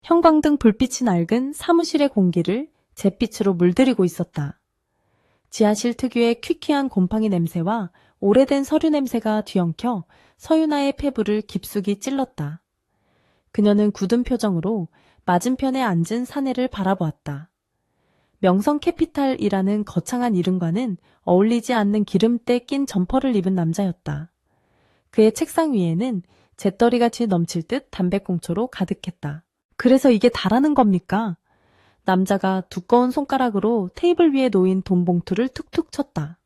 형광등 불빛이 낡은 사무실의 공기를 잿빛으로 물들이고 있었다. 지하실 특유의 퀴퀴한 곰팡이 냄새와 오래된 서류 냄새가 뒤엉켜 서윤아의 폐부를 깊숙이 찔렀다. 그녀는 굳은 표정으로 맞은편에 앉은 사내를 바라보았다. 명성 캐피탈이라는 거창한 이름과는 어울리지 않는 기름때 낀 점퍼를 입은 남자였다. 그의 책상 위에는 재떨이같이 넘칠 듯 담배꽁초로 가득했다. 그래서 이게 다라는 겁니까? 남자가 두꺼운 손가락으로 테이블 위에 놓인 돈 봉투를 툭툭 쳤다.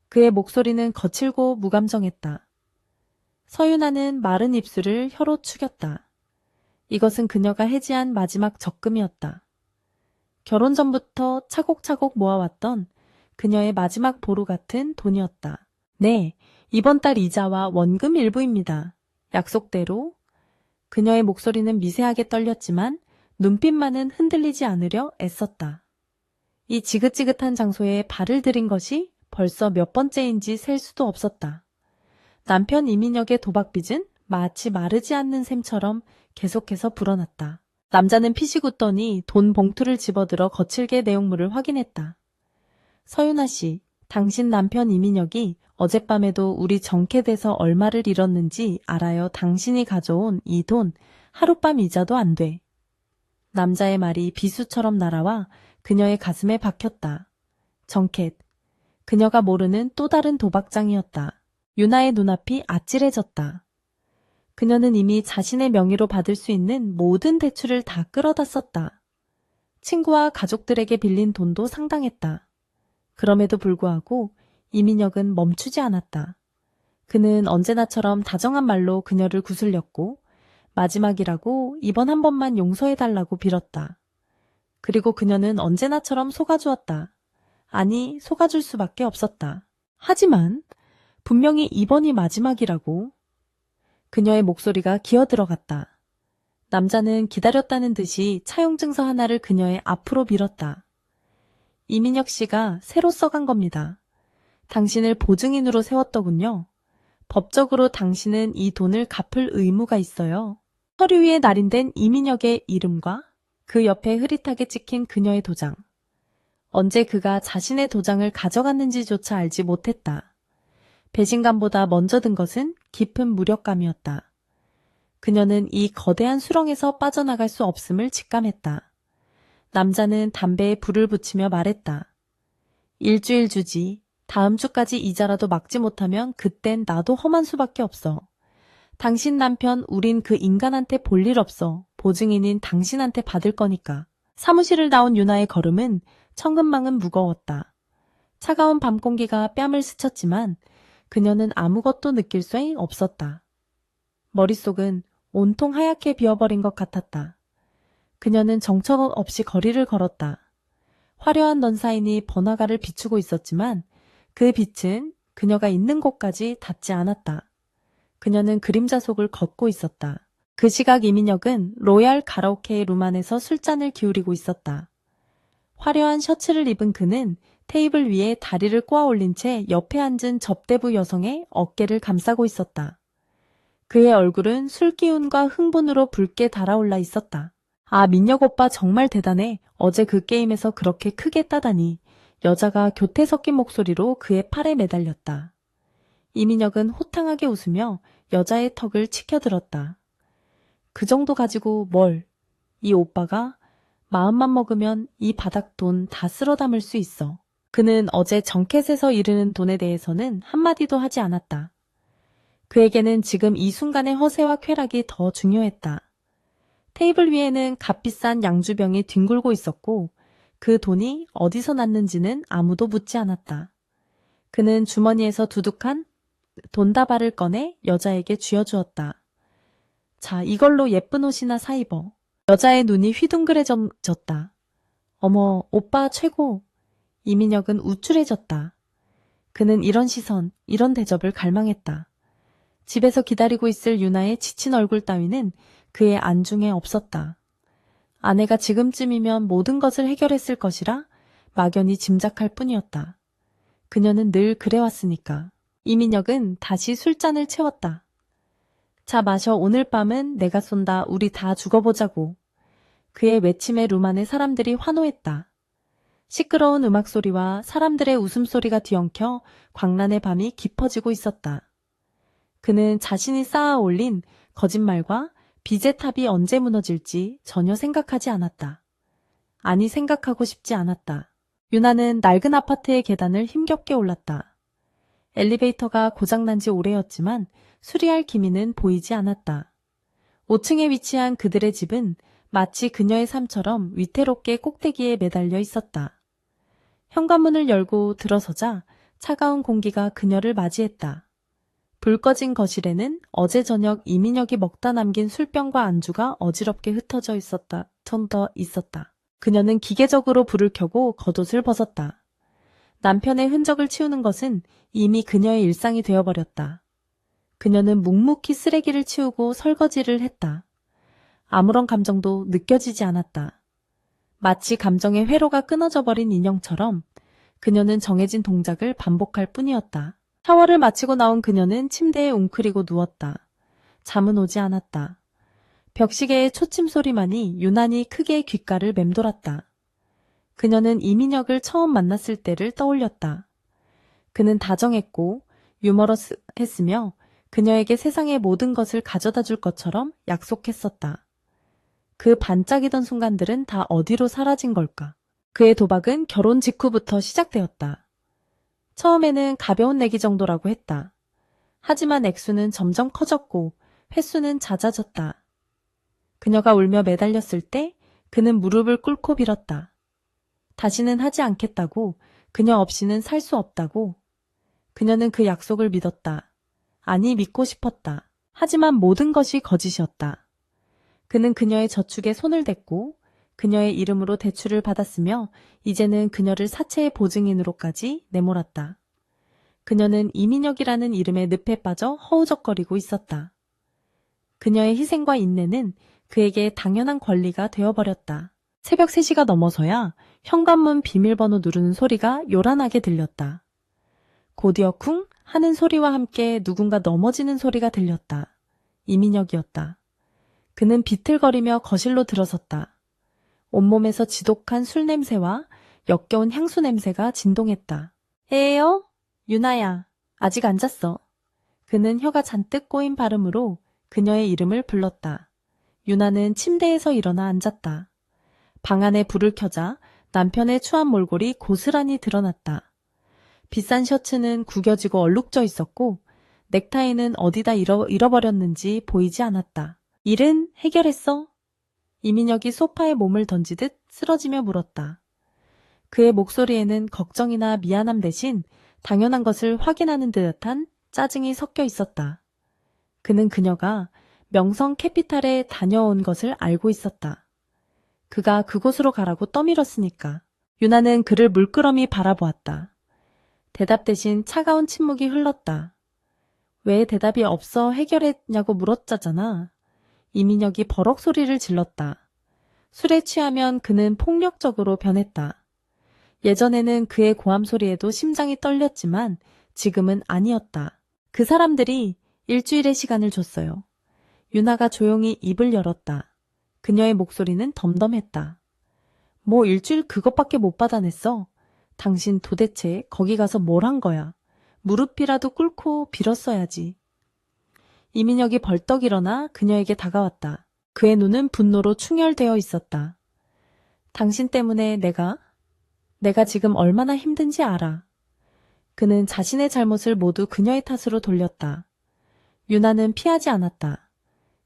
그의 목소리는 거칠고 무감정했다. 서윤아는 마른 입술을 혀로 축였다. 이것은 그녀가 해지한 마지막 적금이었다. 결혼 전부터 차곡차곡 모아왔던 그녀의 마지막 보루 같은 돈이었다. 네, 이번 달 이자와 원금 일부입니다. 약속대로. 그녀의 목소리는 미세하게 떨렸지만 눈빛만은 흔들리지 않으려 애썼다. 이 지긋지긋한 장소에 발을 들인 것이 벌써 몇 번째인지 셀 수도 없었다. 남편 이민혁의 도박빚은 마치 마르지 않는 샘처럼 계속해서 불어났다. 남자는 피식 웃더니 돈 봉투를 집어들어 거칠게 내용물을 확인했다. 서윤아 씨, 당신 남편 이민혁이 어젯밤에도 우리 정캐돼서 얼마를 잃었는지 알아요. 당신이 가져온 이 돈 하룻밤 이자도 안 돼. 남자의 말이 비수처럼 날아와 그녀의 가슴에 박혔다. 정캣. 그녀가 모르는 또 다른 도박장이었다. 유나의 눈앞이 아찔해졌다. 그녀는 이미 자신의 명의로 받을 수 있는 모든 대출을 다 끌어다 썼다. 친구와 가족들에게 빌린 돈도 상당했다. 그럼에도 불구하고 이민혁은 멈추지 않았다. 그는 언제나처럼 다정한 말로 그녀를 구슬렸고 마지막이라고 이번 한 번만 용서해달라고 빌었다. 그리고 그녀는 언제나처럼 속아주었다. 아니, 속아줄 수밖에 없었다. 하지만 분명히 이번이 마지막이라고. 그녀의 목소리가 기어들어갔다. 남자는 기다렸다는 듯이 차용증서 하나를 그녀의 앞으로 밀었다. 이민혁 씨가 새로 써간 겁니다. 당신을 보증인으로 세웠더군요. 법적으로 당신은 이 돈을 갚을 의무가 있어요. 서류 위에 날인된 이민혁의 이름과 그 옆에 흐릿하게 찍힌 그녀의 도장. 언제 그가 자신의 도장을 가져갔는지조차 알지 못했다. 배신감보다 먼저 든 것은 깊은 무력감이었다. 그녀는 이 거대한 수렁에서 빠져나갈 수 없음을 직감했다. 남자는 담배에 불을 붙이며 말했다. 일주일 주지. 다음 주까지 이자라도 막지 못하면 그땐 나도 험한 수밖에 없어. 당신 남편 우린 그 인간한테 볼 일 없어. 보증인인 당신한테 받을 거니까. 사무실을 나온 유나의 걸음은 천근만은 무거웠다. 차가운 밤 공기가 뺨을 스쳤지만 그녀는 아무것도 느낄 수 없었다. 머릿속은 온통 하얗게 비어버린 것 같았다. 그녀는 정처 없이 거리를 걸었다. 화려한 넌사인이 번화가를 비추고 있었지만 그 빛은 그녀가 있는 곳까지 닿지 않았다. 그녀는 그림자 속을 걷고 있었다. 그 시각 이민혁은 로얄 가라오케 룸 안에서 술잔을 기울이고 있었다. 화려한 셔츠를 입은 그는 테이블 위에 다리를 꼬아 올린 채 옆에 앉은 접대부 여성의 어깨를 감싸고 있었다. 그의 얼굴은 술기운과 흥분으로 붉게 달아올라 있었다. 아, 민혁 오빠 정말 대단해. 어제 그 게임에서 그렇게 크게 따다니. 여자가 교태 섞인 목소리로 그의 팔에 매달렸다. 이민혁은 호탕하게 웃으며 여자의 턱을 치켜들었다. 그 정도 가지고 뭘? 이 오빠가 마음만 먹으면 이 바닥 돈 다 쓸어 담을 수 있어. 그는 어제 정켓에서 이르는 돈에 대해서는 한마디도 하지 않았다. 그에게는 지금 이 순간의 허세와 쾌락이 더 중요했다. 테이블 위에는 값비싼 양주병이 뒹굴고 있었고 그 돈이 어디서 났는지는 아무도 묻지 않았다. 그는 주머니에서 두둑한 돈다발을 꺼내 여자에게 쥐어주었다. 자, 이걸로 예쁜 옷이나 사 입어. 여자의 눈이 휘둥그레졌다. 어머, 오빠 최고. 이민혁은 우쭐해졌다. 그는 이런 시선, 이런 대접을 갈망했다. 집에서 기다리고 있을 유나의 지친 얼굴 따위는 그의 안중에 없었다. 아내가 지금쯤이면 모든 것을 해결했을 것이라 막연히 짐작할 뿐이었다. 그녀는 늘 그래왔으니까. 이민혁은 다시 술잔을 채웠다. 자, 마셔. 오늘 밤은 내가 쏜다. 우리 다 죽어보자고. 그의 외침에 루만의 사람들이 환호했다. 시끄러운 음악 소리와 사람들의 웃음소리가 뒤엉켜 광란의 밤이 깊어지고 있었다. 그는 자신이 쌓아 올린 거짓말과 빚의 탑이 언제 무너질지 전혀 생각하지 않았다. 아니, 생각하고 싶지 않았다. 유나는 낡은 아파트의 계단을 힘겹게 올랐다. 엘리베이터가 고장난 지 오래였지만 수리할 기미는 보이지 않았다. 5층에 위치한 그들의 집은 마치 그녀의 삶처럼 위태롭게 꼭대기에 매달려 있었다. 현관문을 열고 들어서자 차가운 공기가 그녀를 맞이했다. 불 꺼진 거실에는 어제 저녁 이민혁이 먹다 남긴 술병과 안주가 어지럽게 흩어져 있었다. 그녀는 기계적으로 불을 켜고 겉옷을 벗었다. 남편의 흔적을 치우는 것은 이미 그녀의 일상이 되어버렸다. 그녀는 묵묵히 쓰레기를 치우고 설거지를 했다. 아무런 감정도 느껴지지 않았다. 마치 감정의 회로가 끊어져 버린 인형처럼 그녀는 정해진 동작을 반복할 뿐이었다. 샤워를 마치고 나온 그녀는 침대에 웅크리고 누웠다. 잠은 오지 않았다. 벽시계의 초침 소리만이 유난히 크게 귓가를 맴돌았다. 그녀는 이민혁을 처음 만났을 때를 떠올렸다. 그는 다정했고 유머러스했으며 그녀에게 세상의 모든 것을 가져다 줄 것처럼 약속했었다. 그 반짝이던 순간들은 다 어디로 사라진 걸까? 그의 도박은 결혼 직후부터 시작되었다. 처음에는 가벼운 내기 정도라고 했다. 하지만 액수는 점점 커졌고 횟수는 잦아졌다. 그녀가 울며 매달렸을 때 그는 무릎을 꿇고 빌었다. 다시는 하지 않겠다고, 그녀 없이는 살 수 없다고. 그녀는 그 약속을 믿었다. 아니, 믿고 싶었다. 하지만 모든 것이 거짓이었다. 그는 그녀의 저축에 손을 댔고 그녀의 이름으로 대출을 받았으며 이제는 그녀를 사채의 보증인으로까지 내몰았다. 그녀는 이민혁이라는 이름의 늪에 빠져 허우적거리고 있었다. 그녀의 희생과 인내는 그에게 당연한 권리가 되어버렸다. 새벽 3시가 넘어서야 현관문 비밀번호 누르는 소리가 요란하게 들렸다. 곧이어 쿵 하는 소리와 함께 누군가 넘어지는 소리가 들렸다. 이민혁이었다. 그는 비틀거리며 거실로 들어섰다. 온몸에서 지독한 술 냄새와 역겨운 향수 냄새가 진동했다. 에요? 유나야, 아직 안 잤어. 그는 혀가 잔뜩 꼬인 발음으로 그녀의 이름을 불렀다. 유나는 침대에서 일어나 앉았다. 방 안에 불을 켜자 남편의 추한 몰골이 고스란히 드러났다. 비싼 셔츠는 구겨지고 얼룩져 있었고 넥타이는 어디다 잃어버렸는지 보이지 않았다. 일은 해결했어? 이민혁이 소파에 몸을 던지듯 쓰러지며 물었다. 그의 목소리에는 걱정이나 미안함 대신 당연한 것을 확인하는 듯한 짜증이 섞여 있었다. 그는 그녀가 명성 캐피탈에 다녀온 것을 알고 있었다. 그가 그곳으로 가라고 떠밀었으니까. 유나는 그를 물끄러미 바라보았다. 대답 대신 차가운 침묵이 흘렀다. 왜 대답이 없어 해결했냐고 물었자잖아. 이민혁이 버럭 소리를 질렀다. 술에 취하면 그는 폭력적으로 변했다. 예전에는 그의 고함 소리에도 심장이 떨렸지만 지금은 아니었다. 그 사람들이 일주일의 시간을 줬어요. 유나가 조용히 입을 열었다. 그녀의 목소리는 덤덤했다. 뭐 일주일 그것밖에 못 받아냈어. 당신 도대체 거기 가서 뭘 한 거야. 무릎이라도 꿇고 빌었어야지. 이민혁이 벌떡 일어나 그녀에게 다가왔다. 그의 눈은 분노로 충혈되어 있었다. 당신 때문에 내가 지금 얼마나 힘든지 알아. 그는 자신의 잘못을 모두 그녀의 탓으로 돌렸다. 유나는 피하지 않았다.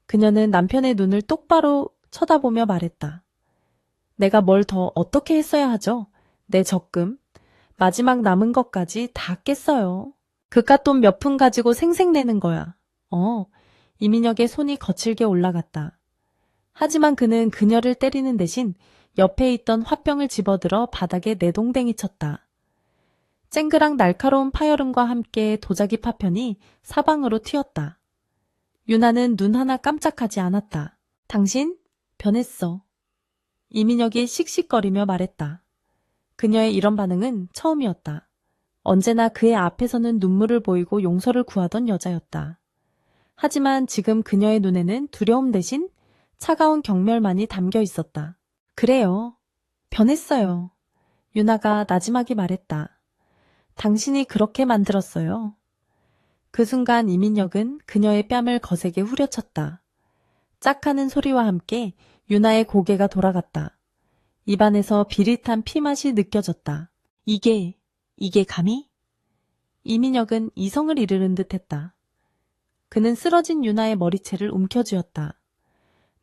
그녀는 남편의 눈을 똑바로 쳐다보며 말했다. 내가 뭘 더 어떻게 했어야 하죠? 내 적금, 마지막 남은 것까지 다 깼어요. 그깟 돈 몇 푼 가지고 생색내는 거야. 이민혁의 손이 거칠게 올라갔다. 하지만 그는 그녀를 때리는 대신 옆에 있던 화병을 집어들어 바닥에 내동댕이 쳤다. 쨍그랑 날카로운 파열음과 함께 도자기 파편이 사방으로 튀었다. 유나는 눈 하나 깜짝하지 않았다. 당신 변했어. 이민혁이 씩씩거리며 말했다. 그녀의 이런 반응은 처음이었다. 언제나 그의 앞에서는 눈물을 보이고 용서를 구하던 여자였다. 하지만 지금 그녀의 눈에는 두려움 대신 차가운 경멸만이 담겨 있었다. 그래요. 변했어요. 유나가 나지막이 말했다. 당신이 그렇게 만들었어요. 그 순간 이민혁은 그녀의 뺨을 거세게 후려쳤다. 짝 하는 소리와 함께 유나의 고개가 돌아갔다. 입안에서 비릿한 피맛이 느껴졌다. 이게 감히? 이민혁은 이성을 이르는 듯했다. 그는 쓰러진 유나의 머리채를 움켜쥐었다.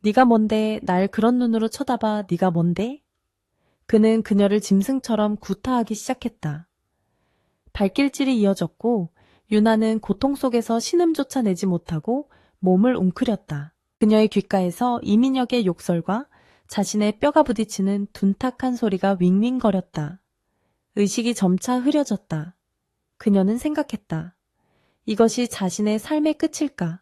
네가 뭔데 날 그런 눈으로 쳐다봐. 네가 뭔데? 그는 그녀를 짐승처럼 구타하기 시작했다. 발길질이 이어졌고 유나는 고통 속에서 신음조차 내지 못하고 몸을 웅크렸다. 그녀의 귓가에서 이민혁의 욕설과 자신의 뼈가 부딪히는 둔탁한 소리가 윙윙거렸다. 의식이 점차 흐려졌다. 그녀는 생각했다. 이것이 자신의 삶의 끝일까?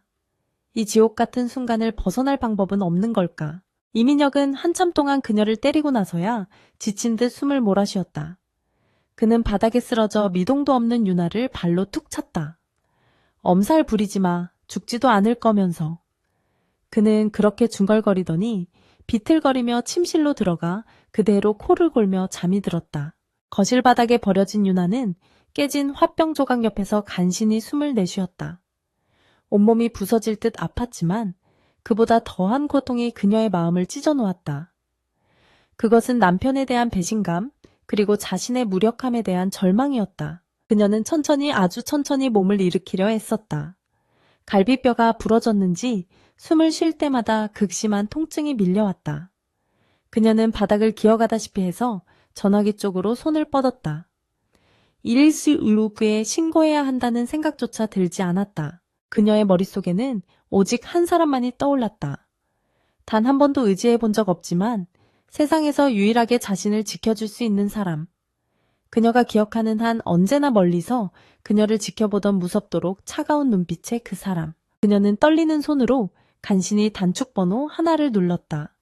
이 지옥 같은 순간을 벗어날 방법은 없는 걸까? 이민혁은 한참 동안 그녀를 때리고 나서야 지친 듯 숨을 몰아쉬었다. 그는 바닥에 쓰러져 미동도 없는 유나를 발로 툭 찼다. 엄살 부리지 마. 죽지도 않을 거면서. 그는 그렇게 중얼거리더니 비틀거리며 침실로 들어가 그대로 코를 골며 잠이 들었다. 거실 바닥에 버려진 유나는 깨진 화병 조각 옆에서 간신히 숨을 내쉬었다. 온몸이 부서질 듯 아팠지만 그보다 더한 고통이 그녀의 마음을 찢어놓았다. 그것은 남편에 대한 배신감, 그리고 자신의 무력함에 대한 절망이었다. 그녀는 아주 천천히 몸을 일으키려 했었다. 갈비뼈가 부러졌는지 숨을 쉴 때마다 극심한 통증이 밀려왔다. 그녀는 바닥을 기어가다시피 해서 전화기 쪽으로 손을 뻗었다. 일시의료부에 신고해야 한다는 생각조차 들지 않았다. 그녀의 머릿속에는 오직 한 사람만이 떠올랐다. 단 한 번도 의지해 본 적 없지만 세상에서 유일하게 자신을 지켜줄 수 있는 사람. 그녀가 기억하는 한 언제나 멀리서 그녀를 지켜보던 무섭도록 차가운 눈빛의 그 사람. 그녀는 떨리는 손으로 간신히 단축번호 하나를 눌렀다.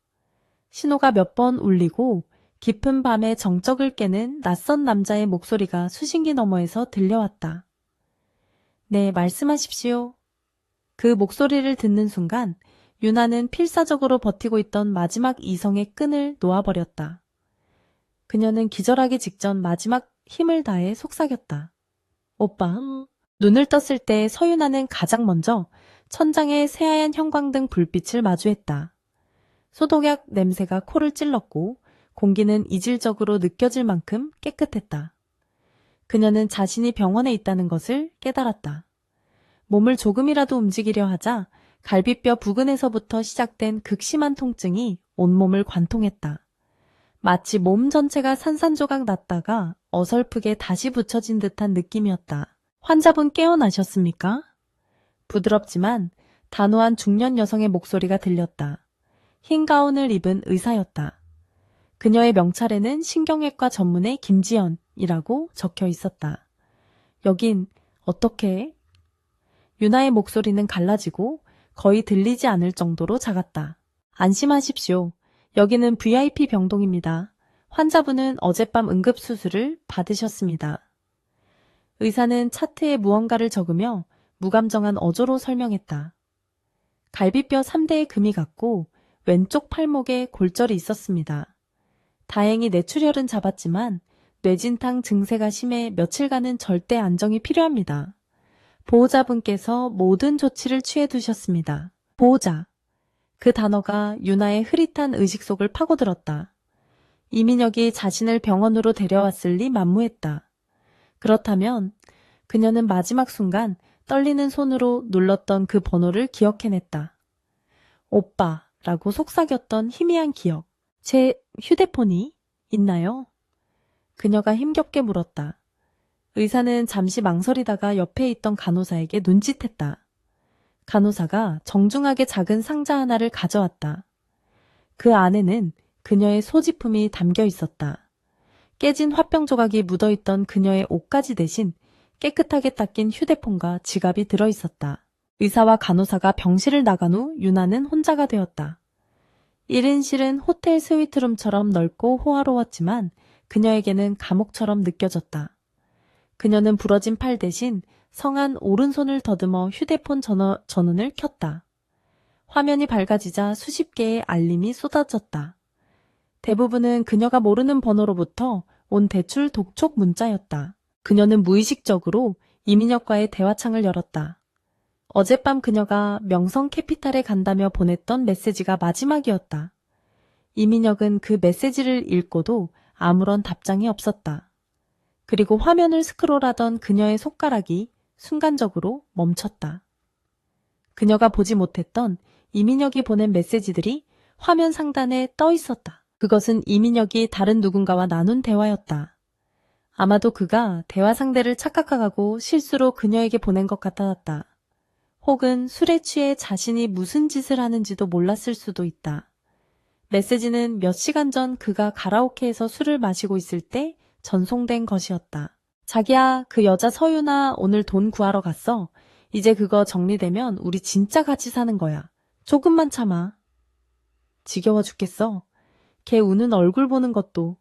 신호가 몇 번 울리고 깊은 밤의 정적을 깨는 낯선 남자의 목소리가 수신기 너머에서 들려왔다. 네, 말씀하십시오. 그 목소리를 듣는 순간 유나는 필사적으로 버티고 있던 마지막 이성의 끈을 놓아버렸다. 그녀는 기절하기 직전 마지막 힘을 다해 속삭였다. 오빠. 눈을 떴을 때 서유나는 가장 먼저 천장의 새하얀 형광등 불빛을 마주했다. 소독약 냄새가 코를 찔렀고 공기는 이질적으로 느껴질 만큼 깨끗했다. 그녀는 자신이 병원에 있다는 것을 깨달았다. 몸을 조금이라도 움직이려 하자 갈비뼈 부근에서부터 시작된 극심한 통증이 온몸을 관통했다. 마치 몸 전체가 산산조각 났다가 어설프게 다시 붙여진 듯한 느낌이었다. 환자분 깨어나셨습니까? 부드럽지만 단호한 중년 여성의 목소리가 들렸다. 흰 가운을 입은 의사였다. 그녀의 명찰에는 신경외과 전문의 김지연이라고 적혀 있었다. 여긴 어떻게? 유나의 목소리는 갈라지고 거의 들리지 않을 정도로 작았다. 안심하십시오. 여기는 VIP 병동입니다. 환자분은 어젯밤 응급수술을 받으셨습니다. 의사는 차트에 무언가를 적으며 무감정한 어조로 설명했다. 갈비뼈 3대의 금이 갔고 왼쪽 팔목에 골절이 있었습니다. 다행히 뇌출혈은 잡았지만 뇌진탕 증세가 심해 며칠간은 절대 안정이 필요합니다. 보호자분께서 모든 조치를 취해 두셨습니다. 보호자. 그 단어가 유나의 흐릿한 의식 속을 파고들었다. 이민혁이 자신을 병원으로 데려왔을 리 만무했다. 그렇다면 그녀는 마지막 순간 떨리는 손으로 눌렀던 그 번호를 기억해냈다. 오빠라고 속삭였던 희미한 기억. 제 휴대폰이 있나요? 그녀가 힘겹게 물었다. 의사는 잠시 망설이다가 옆에 있던 간호사에게 눈짓했다. 간호사가 정중하게 작은 상자 하나를 가져왔다. 그 안에는 그녀의 소지품이 담겨 있었다. 깨진 화병 조각이 묻어있던 그녀의 옷가지 대신 깨끗하게 닦인 휴대폰과 지갑이 들어있었다. 의사와 간호사가 병실을 나간 후 유나는 혼자가 되었다. 1인실은 호텔 스위트룸처럼 넓고 호화로웠지만 그녀에게는 감옥처럼 느껴졌다. 그녀는 부러진 팔 대신 성한 오른손을 더듬어 휴대폰 전원을 켰다. 화면이 밝아지자 수십 개의 알림이 쏟아졌다. 대부분은 그녀가 모르는 번호로부터 온 대출 독촉 문자였다. 그녀는 무의식적으로 이민혁과의 대화창을 열었다. 어젯밤 그녀가 명성 캐피탈에 간다며 보냈던 메시지가 마지막이었다. 이민혁은 그 메시지를 읽고도 아무런 답장이 없었다. 그리고 화면을 스크롤하던 그녀의 손가락이 순간적으로 멈췄다. 그녀가 보지 못했던 이민혁이 보낸 메시지들이 화면 상단에 떠 있었다. 그것은 이민혁이 다른 누군가와 나눈 대화였다. 아마도 그가 대화 상대를 착각하고 실수로 그녀에게 보낸 것 같았다. 혹은 술에 취해 자신이 무슨 짓을 하는지도 몰랐을 수도 있다. 메시지는 몇 시간 전 그가 가라오케에서 술을 마시고 있을 때 전송된 것이었다. 자기야, 그 여자 서윤아 오늘 돈 구하러 갔어. 이제 그거 정리되면 우리 진짜 같이 사는 거야. 조금만 참아. 지겨워 죽겠어. 걔 우는 얼굴 보는 것도.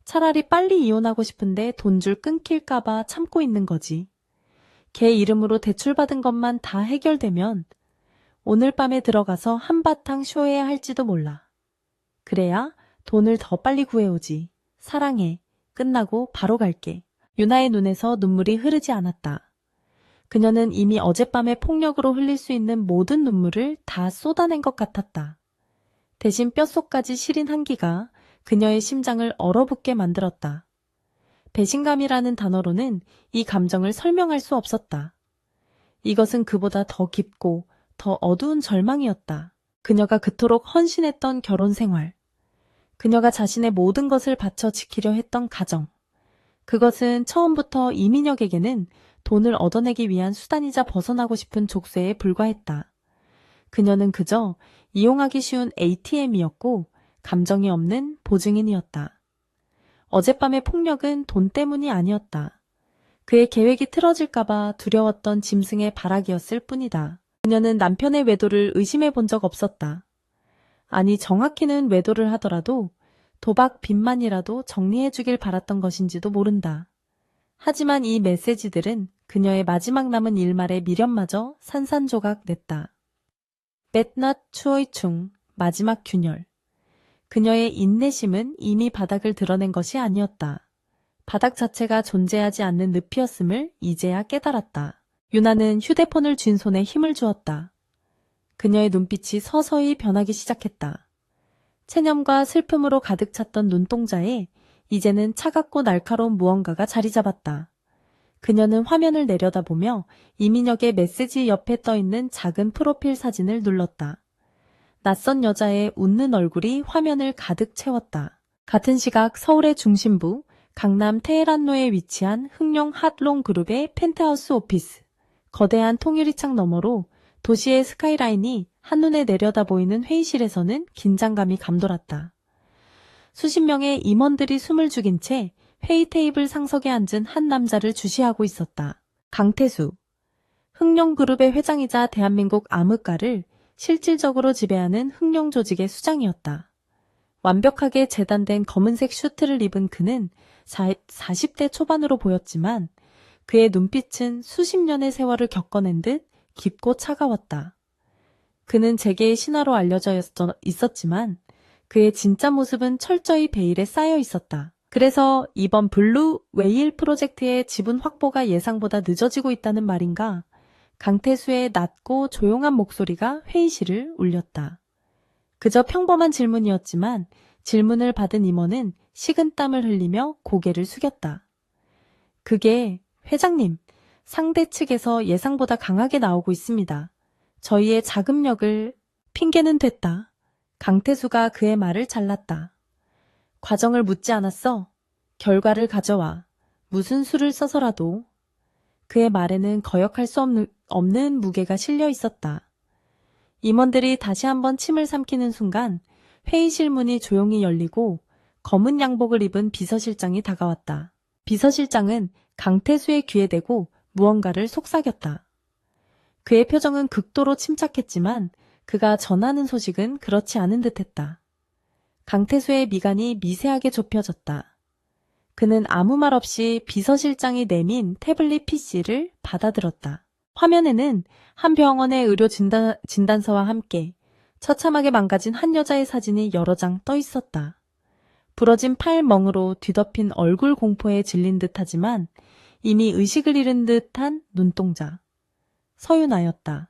차라리 빨리 이혼하고 싶은데 돈줄 끊길까봐 참고 있는 거지. 걔 이름으로 대출받은 것만 다 해결되면 오늘 밤에 들어가서 한바탕 쇼해야 할지도 몰라. 그래야 돈을 더 빨리 구해오지. 사랑해. 끝나고 바로 갈게. 유나의 눈에서 눈물이 흐르지 않았다. 그녀는 이미 어젯밤의 폭력으로 흘릴 수 있는 모든 눈물을 다 쏟아낸 것 같았다. 대신 뼛속까지 시린 한기가 그녀의 심장을 얼어붙게 만들었다. 배신감이라는 단어로는 이 감정을 설명할 수 없었다. 이것은 그보다 더 깊고 더 어두운 절망이었다. 그녀가 그토록 헌신했던 결혼 생활. 그녀가 자신의 모든 것을 바쳐 지키려 했던 가정. 그것은 처음부터 이민혁에게는 돈을 얻어내기 위한 수단이자 벗어나고 싶은 족쇄에 불과했다. 그녀는 그저 이용하기 쉬운 ATM이었고 감정이 없는 보증인이었다. 어젯밤의 폭력은 돈 때문이 아니었다. 그의 계획이 틀어질까봐 두려웠던 짐승의 발악이었을 뿐이다. 그녀는 남편의 외도를 의심해 본 적 없었다. 아니, 정확히는 외도를 하더라도 도박 빚만이라도 정리해 주길 바랐던 것인지도 모른다. 하지만 이 메시지들은 그녀의 마지막 남은 일말의 미련마저 산산조각 냈다. 뱃넛 추오이충, 마지막 균열. 그녀의 인내심은 이미 바닥을 드러낸 것이 아니었다. 바닥 자체가 존재하지 않는 늪이었음을 이제야 깨달았다. 유나는 휴대폰을 쥔 손에 힘을 주었다. 그녀의 눈빛이 서서히 변하기 시작했다. 체념과 슬픔으로 가득 찼던 눈동자에 이제는 차갑고 날카로운 무언가가 자리 잡았다. 그녀는 화면을 내려다보며 이민혁의 메시지 옆에 떠있는 작은 프로필 사진을 눌렀다. 낯선 여자의 웃는 얼굴이 화면을 가득 채웠다. 같은 시각 서울의 중심부 강남 테헤란로에 위치한 흥룡 핫롱 그룹의 펜트하우스 오피스. 거대한 통유리창 너머로 도시의 스카이라인이 한눈에 내려다 보이는 회의실에서는 긴장감이 감돌았다. 수십 명의 임원들이 숨을 죽인 채 회의 테이블 상석에 앉은 한 남자를 주시하고 있었다. 강태수. 흥룡그룹의 회장이자 대한민국 암흑가를 실질적으로 지배하는 흥룡 조직의 수장이었다. 완벽하게 재단된 검은색 슈트를 입은 그는 40대 초반으로 보였지만 그의 눈빛은 수십 년의 세월을 겪어낸 듯 깊고 차가웠다. 그는 재계의 신화로 알려져 있었지만 그의 진짜 모습은 철저히 베일에 쌓여 있었다. 그래서 이번 블루 웨일 프로젝트의 지분 확보가 예상보다 늦어지고 있다는 말인가? 강태수의 낮고 조용한 목소리가 회의실을 울렸다. 그저 평범한 질문이었지만 질문을 받은 임원은 식은땀을 흘리며 고개를 숙였다. 그게 회장님, 상대 측에서 예상보다 강하게 나오고 있습니다. 저희의 자금력을 핑계는 됐다. 강태수가 그의 말을 잘랐다. 과정을 묻지 않았어. 결과를 가져와. 무슨 수를 써서라도. 그의 말에는 거역할 수 없는 무게가 실려 있었다. 임원들이 다시 한번 침을 삼키는 순간 회의실 문이 조용히 열리고 검은 양복을 입은 비서실장이 다가왔다. 비서실장은 강태수의 귀에 대고 무언가를 속삭였다. 그의 표정은 극도로 침착했지만 그가 전하는 소식은 그렇지 않은 듯했다. 강태수의 미간이 미세하게 좁혀졌다. 그는 아무 말 없이 비서실장이 내민 태블릿 PC를 받아들었다. 화면에는 한 병원의 의료 진단서와 함께 처참하게 망가진 한 여자의 사진이 여러 장 떠 있었다. 부러진 팔멍으로 뒤덮인 얼굴 공포에 질린 듯하지만 이미 의식을 잃은 듯한 눈동자. 서윤아였다.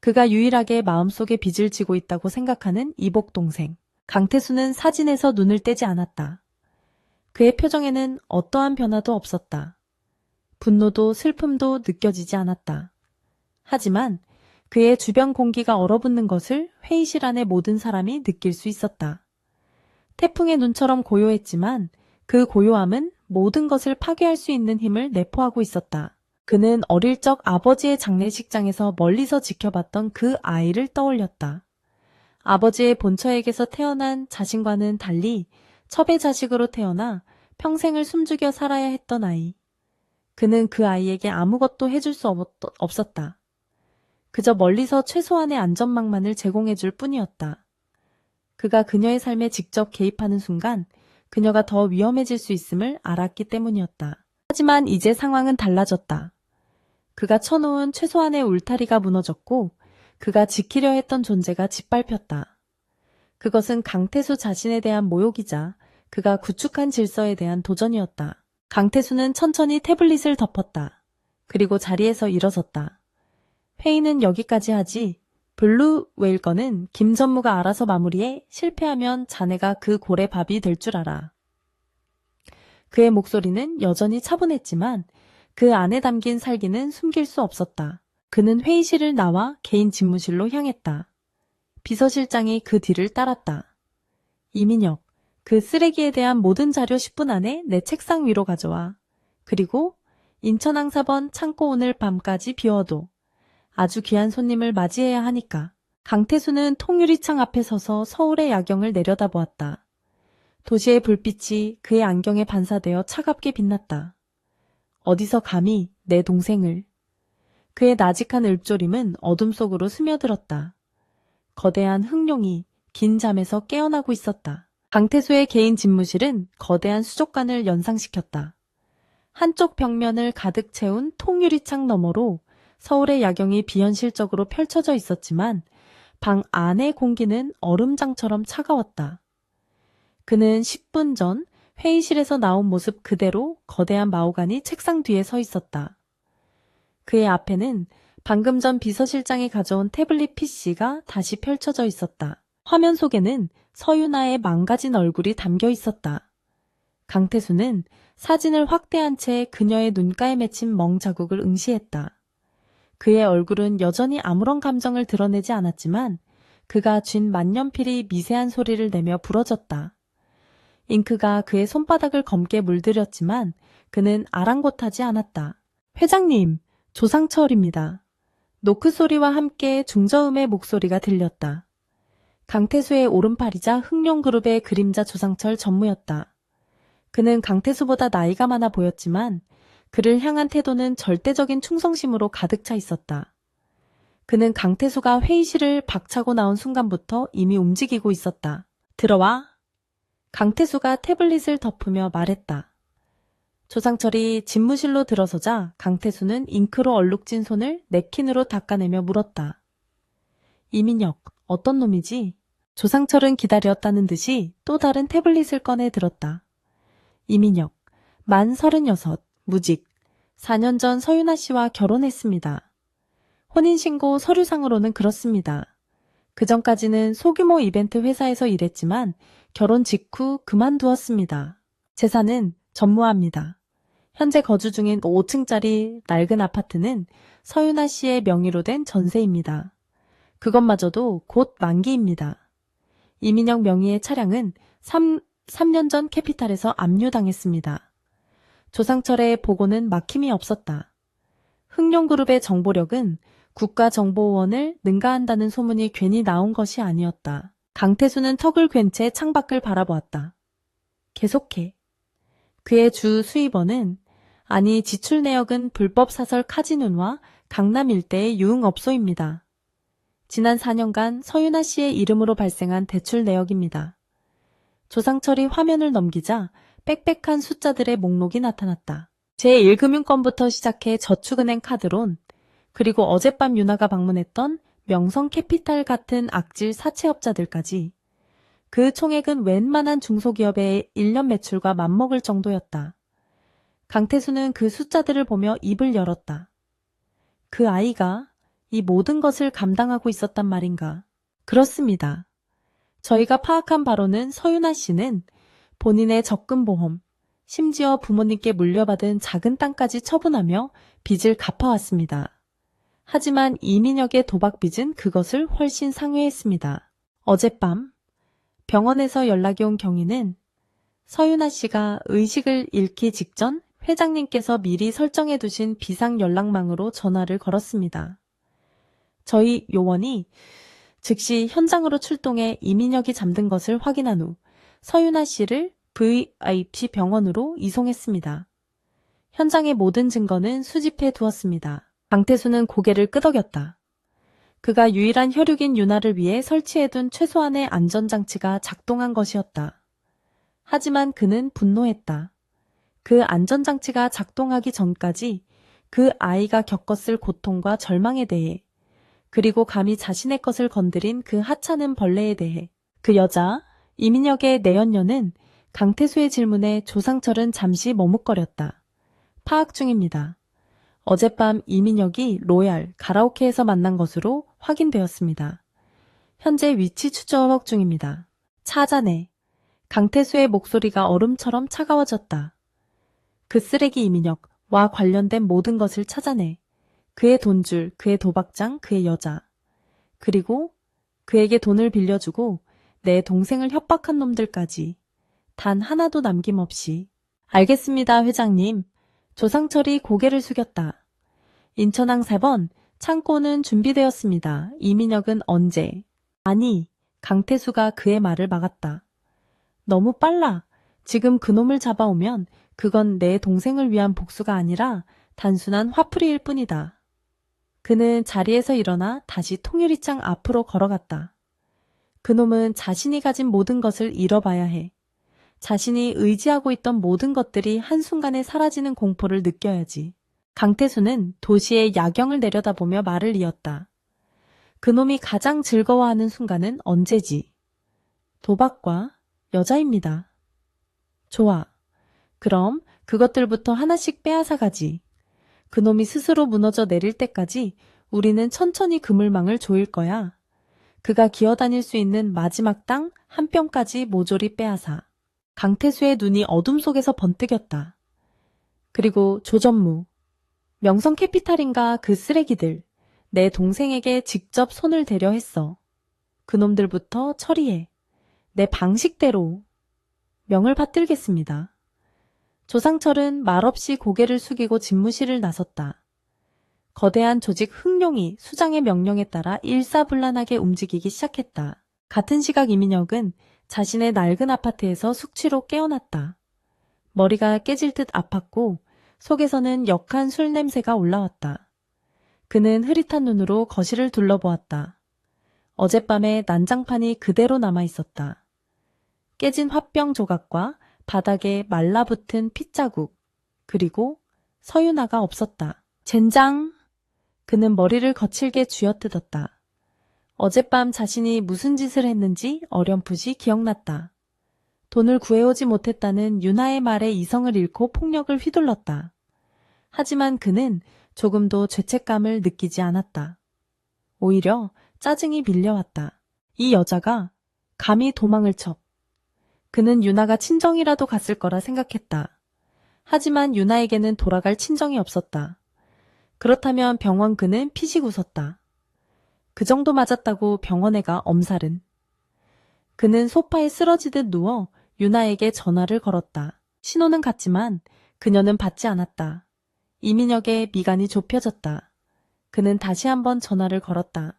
그가 유일하게 마음속에 빚을 지고 있다고 생각하는 이복 동생. 강태수는 사진에서 눈을 떼지 않았다. 그의 표정에는 어떠한 변화도 없었다. 분노도 슬픔도 느껴지지 않았다. 하지만 그의 주변 공기가 얼어붙는 것을 회의실 안의 모든 사람이 느낄 수 있었다. 태풍의 눈처럼 고요했지만 그 고요함은 모든 것을 파괴할 수 있는 힘을 내포하고 있었다. 그는 어릴 적 아버지의 장례식장에서 멀리서 지켜봤던 그 아이를 떠올렸다. 아버지의 본처에게서 태어난 자신과는 달리 첩의 자식으로 태어나 평생을 숨죽여 살아야 했던 아이. 그는 그 아이에게 아무것도 해줄 수 없었다. 그저 멀리서 최소한의 안전망만을 제공해줄 뿐이었다. 그가 그녀의 삶에 직접 개입하는 순간 그녀가 더 위험해질 수 있음을 알았기 때문이었다. 하지만 이제 상황은 달라졌다. 그가 쳐놓은 최소한의 울타리가 무너졌고 그가 지키려 했던 존재가 짓밟혔다. 그것은 강태수 자신에 대한 모욕이자 그가 구축한 질서에 대한 도전이었다. 강태수는 천천히 태블릿을 덮었다. 그리고 자리에서 일어섰다. 회의는 여기까지 하지. 블루 웨일 거는 김 전무가 알아서 마무리해. 실패하면 자네가 그 고래 밥이 될 줄 알아. 그의 목소리는 여전히 차분했지만 그 안에 담긴 살기는 숨길 수 없었다. 그는 회의실을 나와 개인 집무실로 향했다. 비서실장이 그 뒤를 따랐다. 이민혁, 그 쓰레기에 대한 모든 자료 10분 안에 내 책상 위로 가져와. 그리고 인천항사번 창고 오늘 밤까지 비워둬. 아주 귀한 손님을 맞이해야 하니까. 강태수는 통유리창 앞에 서서 서울의 야경을 내려다보았다. 도시의 불빛이 그의 안경에 반사되어 차갑게 빛났다. 어디서 감히 내 동생을. 그의 나직한 읊조림은 어둠 속으로 스며들었다. 거대한 흑룡이 긴 잠에서 깨어나고 있었다. 강태수의 개인 집무실은 거대한 수족관을 연상시켰다. 한쪽 벽면을 가득 채운 통유리창 너머로 서울의 야경이 비현실적으로 펼쳐져 있었지만 방 안의 공기는 얼음장처럼 차가웠다. 그는 10분 전 회의실에서 나온 모습 그대로 거대한 마호가니 책상 뒤에 서 있었다. 그의 앞에는 방금 전 비서실장이 가져온 태블릿 PC가 다시 펼쳐져 있었다. 화면 속에는 서윤아의 망가진 얼굴이 담겨 있었다. 강태수는 사진을 확대한 채 그녀의 눈가에 맺힌 멍 자국을 응시했다. 그의 얼굴은 여전히 아무런 감정을 드러내지 않았지만 그가 쥔 만년필이 미세한 소리를 내며 부러졌다. 잉크가 그의 손바닥을 검게 물들였지만 그는 아랑곳하지 않았다. 회장님, 조상철입니다. 노크 소리와 함께 중저음의 목소리가 들렸다. 강태수의 오른팔이자 흑룡그룹의 그림자 조상철 전무였다. 그는 강태수보다 나이가 많아 보였지만 그를 향한 태도는 절대적인 충성심으로 가득 차 있었다. 그는 강태수가 회의실을 박차고 나온 순간부터 이미 움직이고 있었다. 들어와. 강태수가 태블릿을 덮으며 말했다. 조상철이 집무실로 들어서자 강태수는 잉크로 얼룩진 손을 냅킨으로 닦아내며 물었다. 이민혁, 어떤 놈이지? 조상철은 기다렸다는 듯이 또 다른 태블릿을 꺼내 들었다. 이민혁, 만 36, 무직, 4년 전 서윤아 씨와 결혼했습니다. 혼인신고 서류상으로는 그렇습니다. 그전까지는 소규모 이벤트 회사에서 일했지만 결혼 직후 그만두었습니다. 재산은 전무합니다. 현재 거주 중인 5층짜리 낡은 아파트는 서윤아 씨의 명의로 된 전세입니다. 그것마저도 곧 만기입니다. 이민혁 명의의 차량은 3년 전 캐피탈에서 압류당했습니다. 조상철의 보고는 막힘이 없었다. 흑룡그룹의 정보력은 국가정보원을 능가한다는 소문이 괜히 나온 것이 아니었다. 강태수는 턱을 괜 채 창밖을 바라보았다. 계속해. 그의 주 수입원은 아니 지출 내역은 불법 사설 카지노와 강남 일대의 유흥업소입니다. 지난 4년간 서윤아 씨의 이름으로 발생한 대출 내역입니다. 조상철이 화면을 넘기자 빽빽한 숫자들의 목록이 나타났다. 제1금융권부터 시작해 저축은행 카드론, 그리고 어젯밤 윤아가 방문했던 명성캐피탈 같은 악질 사채업자들까지. 그 총액은 웬만한 중소기업의 1년 매출과 맞먹을 정도였다. 강태수는 그 숫자들을 보며 입을 열었다. 그 아이가 이 모든 것을 감당하고 있었단 말인가? 그렇습니다. 저희가 파악한 바로는 서윤아 씨는 본인의 적금보험, 심지어 부모님께 물려받은 작은 땅까지 처분하며 빚을 갚아왔습니다. 하지만 이민혁의 도박빚은 그것을 훨씬 상회했습니다. 어젯밤 병원에서 연락이 온 경위는 서윤아 씨가 의식을 잃기 직전 회장님께서 미리 설정해 두신 비상 연락망으로 전화를 걸었습니다. 저희 요원이 즉시 현장으로 출동해 이민혁이 잠든 것을 확인한 후 서윤아 씨를 VIP 병원으로 이송했습니다. 현장의 모든 증거는 수집해 두었습니다. 강태수는 고개를 끄덕였다. 그가 유일한 혈육인 유나를 위해 설치해둔 최소한의 안전장치가 작동한 것이었다. 하지만 그는 분노했다. 그 안전장치가 작동하기 전까지 그 아이가 겪었을 고통과 절망에 대해, 그리고 감히 자신의 것을 건드린 그 하찮은 벌레에 대해. 그 여자, 이민혁의 내연녀는 강태수의 질문에 조상철은 잠시 머뭇거렸다. 파악 중입니다. 어젯밤 이민혁이 로얄 가라오케에서 만난 것으로 확인되었습니다. 현재 위치 추적 중입니다. 차자네. 강태수의 목소리가 얼음처럼 차가워졌다. 그 쓰레기 이민혁과 관련된 모든 것을 찾아내. 그의 돈줄, 그의 도박장, 그의 여자. 그리고 그에게 돈을 빌려주고 내 동생을 협박한 놈들까지. 단 하나도 남김없이. 알겠습니다, 회장님. 조상철이 고개를 숙였다. 인천항 3번, 창고는 준비되었습니다. 이민혁은 언제? 아니, 강태수가 그의 말을 막았다. 너무 빨라. 지금 그놈을 잡아오면 그건 내 동생을 위한 복수가 아니라 단순한 화풀이일 뿐이다. 그는 자리에서 일어나 다시 통유리창 앞으로 걸어갔다. 그놈은 자신이 가진 모든 것을 잃어봐야 해. 자신이 의지하고 있던 모든 것들이 한순간에 사라지는 공포를 느껴야지. 강태수는 도시의 야경을 내려다보며 말을 이었다. 그놈이 가장 즐거워하는 순간은 언제지? 도박과 여자입니다. 좋아. 그럼 그것들부터 하나씩 빼앗아 가지. 그놈이 스스로 무너져 내릴 때까지 우리는 천천히 그물망을 조일 거야. 그가 기어다닐 수 있는 마지막 땅 한 뼘까지 모조리 빼앗아. 강태수의 눈이 어둠 속에서 번뜩였다. 그리고 조전무, 명성캐피탈인가 그 쓰레기들, 내 동생에게 직접 손을 대려 했어. 그놈들부터 처리해. 내 방식대로. 명을 받들겠습니다. 조상철은 말없이 고개를 숙이고 집무실을 나섰다. 거대한 조직 흑룡이 수장의 명령에 따라 일사불란하게 움직이기 시작했다. 같은 시각 이민혁은 자신의 낡은 아파트에서 숙취로 깨어났다. 머리가 깨질 듯 아팠고 속에서는 역한 술 냄새가 올라왔다. 그는 흐릿한 눈으로 거실을 둘러보았다. 어젯밤의 난장판이 그대로 남아있었다. 깨진 화병 조각과 바닥에 말라붙은 핏자국, 그리고 서윤아가 없었다. 젠장! 그는 머리를 거칠게 쥐어뜯었다. 어젯밤 자신이 무슨 짓을 했는지 어렴풋이 기억났다. 돈을 구해오지 못했다는 유나의 말에 이성을 잃고 폭력을 휘둘렀다. 하지만 그는 조금도 죄책감을 느끼지 않았다. 오히려 짜증이 밀려왔다. 이 여자가 감히 도망을 쳐. 그는 유나가 친정이라도 갔을 거라 생각했다. 하지만 유나에게는 돌아갈 친정이 없었다. 그렇다면 병원 그는 피식 웃었다. 그 정도 맞았다고 병원애가 엄살은. 그는 소파에 쓰러지듯 누워 유나에게 전화를 걸었다. 신호는 갔지만 그녀는 받지 않았다. 이민혁의 미간이 좁혀졌다. 그는 다시 한번 전화를 걸었다.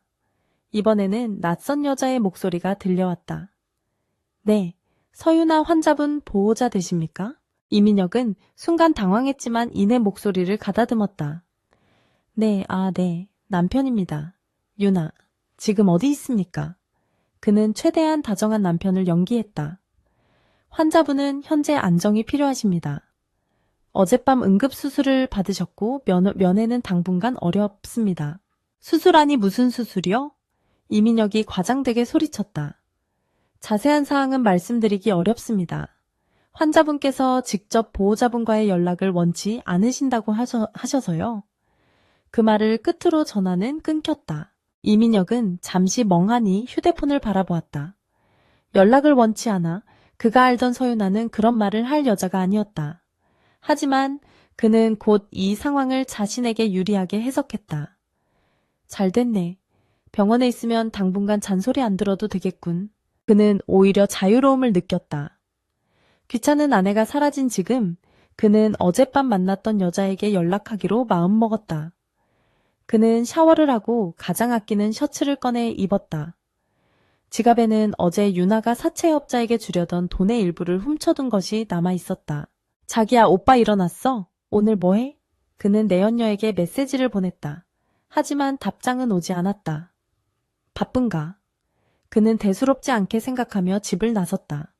이번에는 낯선 여자의 목소리가 들려왔다. 네, 서윤아 환자분 보호자 되십니까? 이민혁은 순간 당황했지만 이내 목소리를 가다듬었다. 네, 네, 남편입니다. 유나, 지금 어디 있습니까? 그는 최대한 다정한 남편을 연기했다. 환자분은 현재 안정이 필요하십니다. 어젯밤 응급수술을 받으셨고 면회는 당분간 어렵습니다. 수술하니 무슨 수술이요? 이민혁이 과장되게 소리쳤다. 자세한 사항은 말씀드리기 어렵습니다. 환자분께서 직접 보호자분과의 연락을 원치 않으신다고 하셔서요. 그 말을 끝으로 전화는 끊겼다. 이민혁은 잠시 멍하니 휴대폰을 바라보았다. 연락을 원치 않아 그가 알던 서윤아는 그런 말을 할 여자가 아니었다. 하지만 그는 곧 이 상황을 자신에게 유리하게 해석했다. 잘 됐네. 병원에 있으면 당분간 잔소리 안 들어도 되겠군. 그는 오히려 자유로움을 느꼈다. 귀찮은 아내가 사라진 지금 그는 어젯밤 만났던 여자에게 연락하기로 마음먹었다. 그는 샤워를 하고 가장 아끼는 셔츠를 꺼내 입었다. 지갑에는 어제 유나가 사채업자에게 주려던 돈의 일부를 훔쳐둔 것이 남아있었다. 자기야, 오빠 일어났어? 오늘 뭐해? 그는 내연녀에게 메시지를 보냈다. 하지만 답장은 오지 않았다. 바쁜가? 그는 대수롭지 않게 생각하며 집을 나섰다.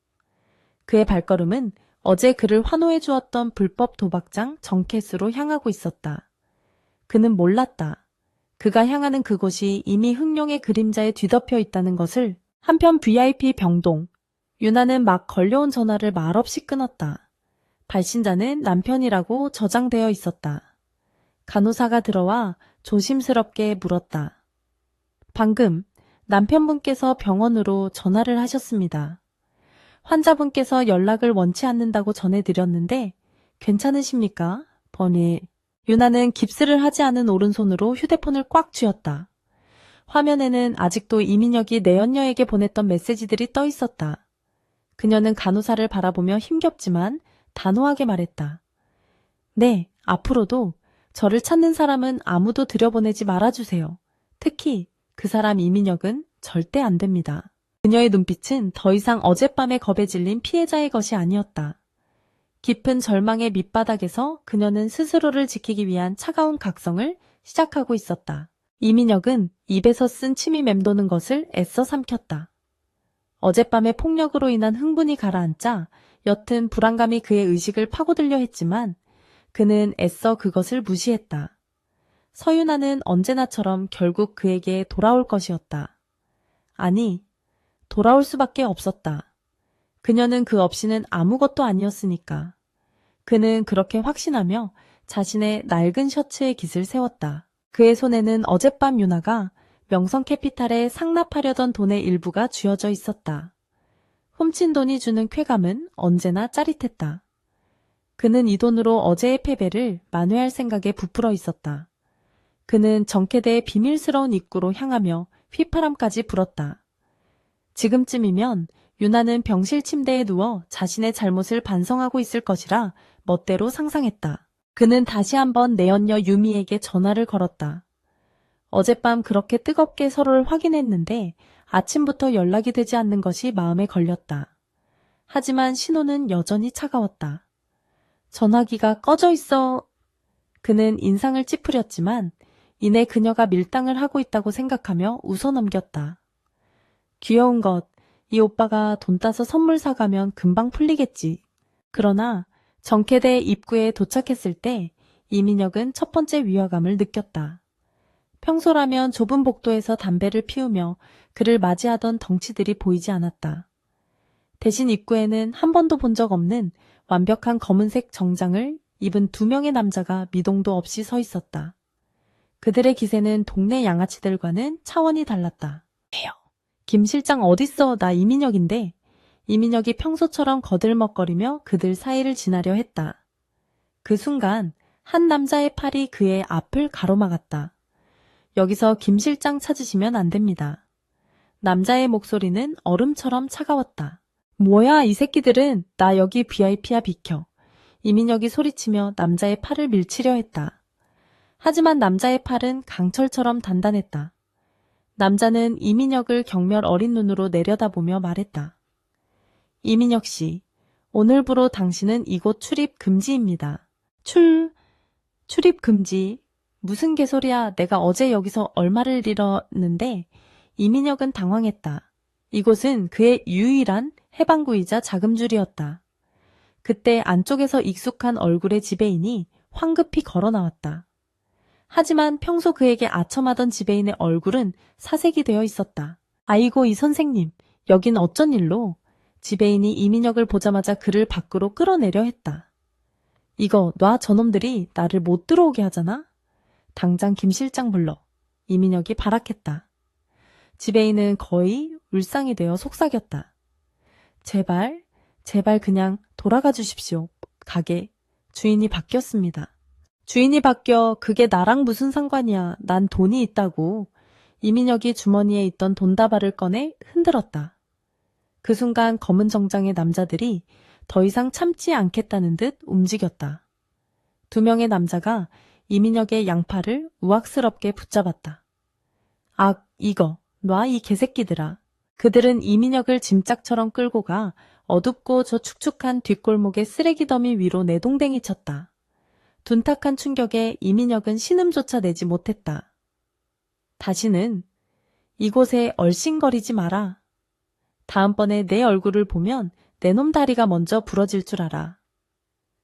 그의 발걸음은 어제 그를 환호해 주었던 불법 도박장 정캐스로 향하고 있었다. 그는 몰랐다. 그가 향하는 그곳이 이미 흑룡의 그림자에 뒤덮여 있다는 것을. 한편 VIP 병동. 유나는 막 걸려온 전화를 말없이 끊었다. 발신자는 남편이라고 저장되어 있었다. 간호사가 들어와 조심스럽게 물었다. 방금 남편분께서 병원으로 전화를 하셨습니다. 환자분께서 연락을 원치 않는다고 전해드렸는데 괜찮으십니까? 번일. 유나는 깁스를 하지 않은 오른손으로 휴대폰을 꽉 쥐었다. 화면에는 아직도 이민혁이 내연녀에게 보냈던 메시지들이 떠 있었다. 그녀는 간호사를 바라보며 힘겹지만 단호하게 말했다. 네, 앞으로도 저를 찾는 사람은 아무도 들여보내지 말아주세요. 특히 그 사람 이민혁은 절대 안 됩니다. 그녀의 눈빛은 더 이상 어젯밤의 겁에 질린 피해자의 것이 아니었다. 깊은 절망의 밑바닥에서 그녀는 스스로를 지키기 위한 차가운 각성을 시작하고 있었다. 이민혁은 입에서 쓴 침이 맴도는 것을 애써 삼켰다. 어젯밤의 폭력으로 인한 흥분이 가라앉자 옅은 불안감이 그의 의식을 파고들려 했지만 그는 애써 그것을 무시했다. 서윤아는 언제나처럼 결국 그에게 돌아올 것이었다. 아니, 돌아올 수밖에 없었다. 그녀는 그 없이는 아무것도 아니었으니까. 그는 그렇게 확신하며 자신의 낡은 셔츠에 깃을 세웠다. 그의 손에는 어젯밤 유나가 명성캐피탈에 상납하려던 돈의 일부가 쥐어져 있었다. 훔친 돈이 주는 쾌감은 언제나 짜릿했다. 그는 이 돈으로 어제의 패배를 만회할 생각에 부풀어 있었다. 그는 정캐대의 비밀스러운 입구로 향하며 휘파람까지 불었다. 지금쯤이면 유나는 병실 침대에 누워 자신의 잘못을 반성하고 있을 것이라 멋대로 상상했다. 그는 다시 한번 내연녀 유미에게 전화를 걸었다. 어젯밤 그렇게 뜨겁게 서로를 확인했는데 아침부터 연락이 되지 않는 것이 마음에 걸렸다. 하지만 신호는 여전히 차가웠다. 전화기가 꺼져 있어. 그는 인상을 찌푸렸지만 이내 그녀가 밀당을 하고 있다고 생각하며 웃어넘겼다. 귀여운 것, 이 오빠가 돈 따서 선물 사가면 금방 풀리겠지. 그러나 정캐대 입구에 도착했을 때 이민혁은 첫 번째 위화감을 느꼈다. 평소라면 좁은 복도에서 담배를 피우며 그를 맞이하던 덩치들이 보이지 않았다. 대신 입구에는 한 번도 본 적 없는 완벽한 검은색 정장을 입은 2명의 남자가 미동도 없이 서 있었다. 그들의 기세는 동네 양아치들과는 차원이 달랐다. 김 실장 어딨어? 나 이민혁인데. 이민혁이 평소처럼 거들먹거리며 그들 사이를 지나려 했다. 그 순간 한 남자의 팔이 그의 앞을 가로막았다. 여기서 김 실장 찾으시면 안 됩니다. 남자의 목소리는 얼음처럼 차가웠다. 뭐야 이 새끼들은. 나 여기 VIP야 비켜. 이민혁이 소리치며 남자의 팔을 밀치려 했다. 하지만 남자의 팔은 강철처럼 단단했다. 남자는 이민혁을 경멸 어린 눈으로 내려다보며 말했다. 이민혁 씨, 오늘부로 당신은 이곳 출입 금지입니다. 출입 금지? 무슨 개소리야. 내가 어제 여기서 얼마를 잃었는데. 이민혁은 당황했다. 이곳은 그의 유일한 해방구이자 자금줄이었다. 그때 안쪽에서 익숙한 얼굴의 지배인이 황급히 걸어 나왔다. 하지만 평소 그에게 아첨하던 지배인의 얼굴은 사색이 되어 있었다. 아이고 이 선생님, 여긴 어쩐 일로? 지배인이 이민혁을 보자마자 그를 밖으로 끌어내려 했다. 이거 놔, 저놈들이 나를 못 들어오게 하잖아? 당장 김 실장 불러. 이민혁이 발악했다. 지배인은 거의 울상이 되어 속삭였다. 제발, 제발 그냥 돌아가 주십시오. 가게. 주인이 바뀌었습니다. 주인이 바뀌어 그게 나랑 무슨 상관이야. 난 돈이 있다고. 이민혁이 주머니에 있던 돈다발을 꺼내 흔들었다. 그 순간 검은 정장의 남자들이 더 이상 참지 않겠다는 듯 움직였다. 2명의 남자가 이민혁의 양팔을 우악스럽게 붙잡았다. 악, 이거, 놔 이 개새끼들아. 그들은 이민혁을 짐짝처럼 끌고 가 어둡고 저 축축한 뒷골목의 쓰레기 더미 위로 내동댕이 쳤다. 둔탁한 충격에 이민혁은 신음조차 내지 못했다. 다시는 이곳에 얼씬거리지 마라. 다음번에 내 얼굴을 보면 내 놈 다리가 먼저 부러질 줄 알아.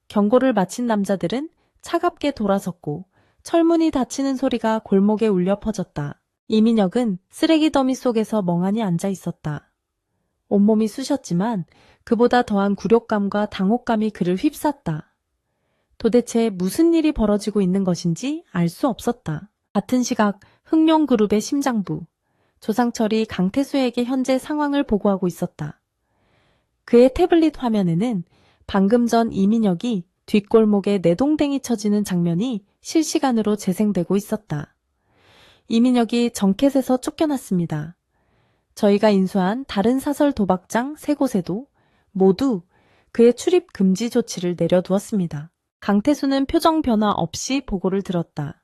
경고를 마친 남자들은 차갑게 돌아섰고 철문이 닫히는 소리가 골목에 울려 퍼졌다. 이민혁은 쓰레기 더미 속에서 멍하니 앉아 있었다. 온몸이 쑤셨지만 그보다 더한 굴욕감과 당혹감이 그를 휩쌌다. 도대체 무슨 일이 벌어지고 있는 것인지 알 수 없었다. 같은 시각 흥룡그룹의 심장부 조상철이 강태수에게 현재 상황을 보고하고 있었다. 그의 태블릿 화면에는 방금 전 이민혁이 뒷골목에 내동댕이 쳐지는 장면이 실시간으로 재생되고 있었다. 이민혁이 정켓에서 쫓겨났습니다. 저희가 인수한 다른 사설 도박장 3곳에도 모두 그의 출입 금지 조치를 내려두었습니다. 강태수는 표정 변화 없이 보고를 들었다.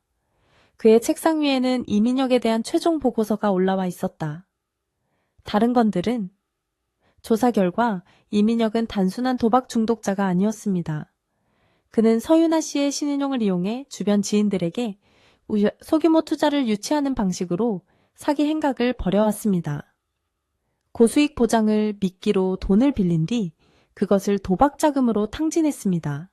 그의 책상 위에는 이민혁에 대한 최종 보고서가 올라와 있었다. 다른 건들은 조사 결과 이민혁은 단순한 도박 중독자가 아니었습니다. 그는 서윤아 씨의 신인용을 이용해 주변 지인들에게 소규모 투자를 유치하는 방식으로 사기 행각을 벌여왔습니다. 고수익 보장을 미끼로 돈을 빌린 뒤 그것을 도박 자금으로 탕진했습니다.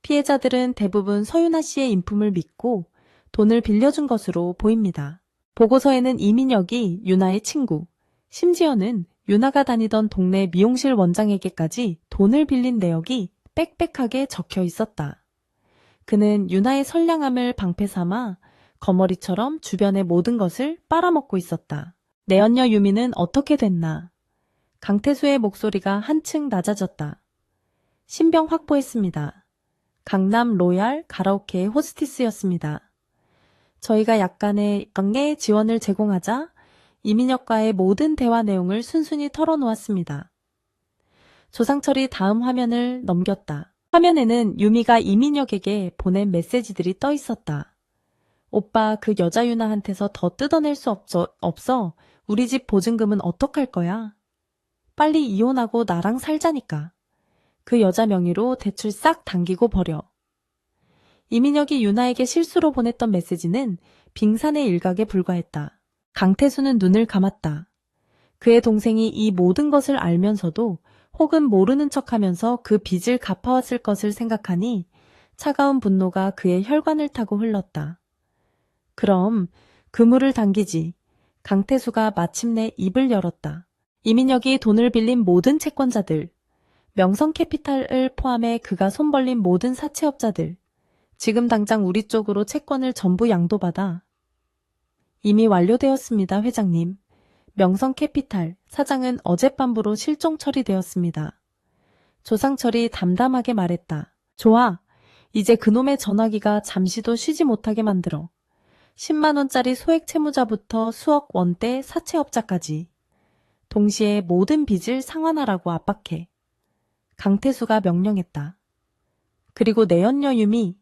피해자들은 대부분 서윤아 씨의 인품을 믿고 돈을 빌려준 것으로 보입니다. 보고서에는 이민혁이 유나의 친구, 심지어는 유나가 다니던 동네 미용실 원장에게까지 돈을 빌린 내역이 빽빽하게 적혀 있었다. 그는 유나의 선량함을 방패 삼아 거머리처럼 주변의 모든 것을 빨아먹고 있었다. 내연녀 유미는 어떻게 됐나? 강태수의 목소리가 한층 낮아졌다. 신병 확보했습니다. 강남 로얄 가라오케의 호스티스였습니다. 저희가 약간의 지원을 제공하자 이민혁과의 모든 대화 내용을 순순히 털어놓았습니다. 조상철이 다음 화면을 넘겼다. 화면에는 유미가 이민혁에게 보낸 메시지들이 떠 있었다. 오빠, 그 여자 유나한테서 더 뜯어낼 수 없어. 우리 집 보증금은 어떡할 거야? 빨리 이혼하고 나랑 살자니까. 그 여자 명의로 대출 싹 당기고 버려. 이민혁이 유나에게 실수로 보냈던 메시지는 빙산의 일각에 불과했다. 강태수는 눈을 감았다. 그의 동생이 이 모든 것을 알면서도 혹은 모르는 척하면서 그 빚을 갚아왔을 것을 생각하니 차가운 분노가 그의 혈관을 타고 흘렀다. 그럼 그물을 당기지. 강태수가 마침내 입을 열었다. 이민혁이 돈을 빌린 모든 채권자들, 명성캐피탈을 포함해 그가 손벌린 모든 사채업자들, 지금 당장 우리 쪽으로 채권을 전부 양도받아. 이미 완료되었습니다, 회장님. 명성캐피탈 사장은 어젯밤부로 실종 처리되었습니다. 조상철이 담담하게 말했다. 좋아. 이제 그놈의 전화기가 잠시도 쉬지 못하게 만들어. 10만 원짜리 소액 채무자부터 수억 원대 사채업자까지. 동시에 모든 빚을 상환하라고 압박해. 강태수가 명령했다. 그리고 내연녀 유미.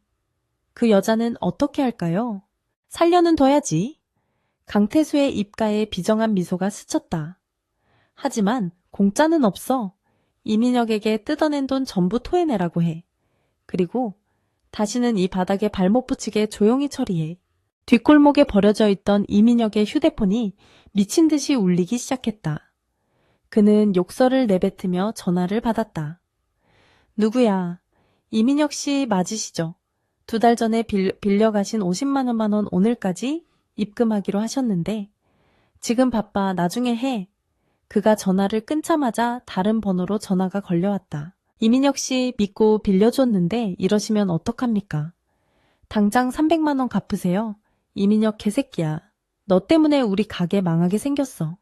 그 여자는 어떻게 할까요? 살려는 둬야지. 강태수의 입가에 비정한 미소가 스쳤다. 하지만 공짜는 없어. 이민혁에게 뜯어낸 돈 전부 토해내라고 해. 그리고 다시는 이 바닥에 발못 붙이게 조용히 처리해. 뒷골목에 버려져 있던 이민혁의 휴대폰이 미친 듯이 울리기 시작했다. 그는 욕설을 내뱉으며 전화를 받았다. 누구야? 이민혁 씨 맞으시죠? 2달 전에 빌려가신 50만 원 오늘까지 입금하기로 하셨는데 지금 바빠 나중에 해. 그가 전화를 끊자마자 다른 번호로 전화가 걸려왔다. 이민혁 씨 믿고 빌려줬는데 이러시면 어떡합니까? 당장 300만 원 갚으세요. 이민혁 개새끼야. 너 때문에 우리 가게 망하게 생겼어.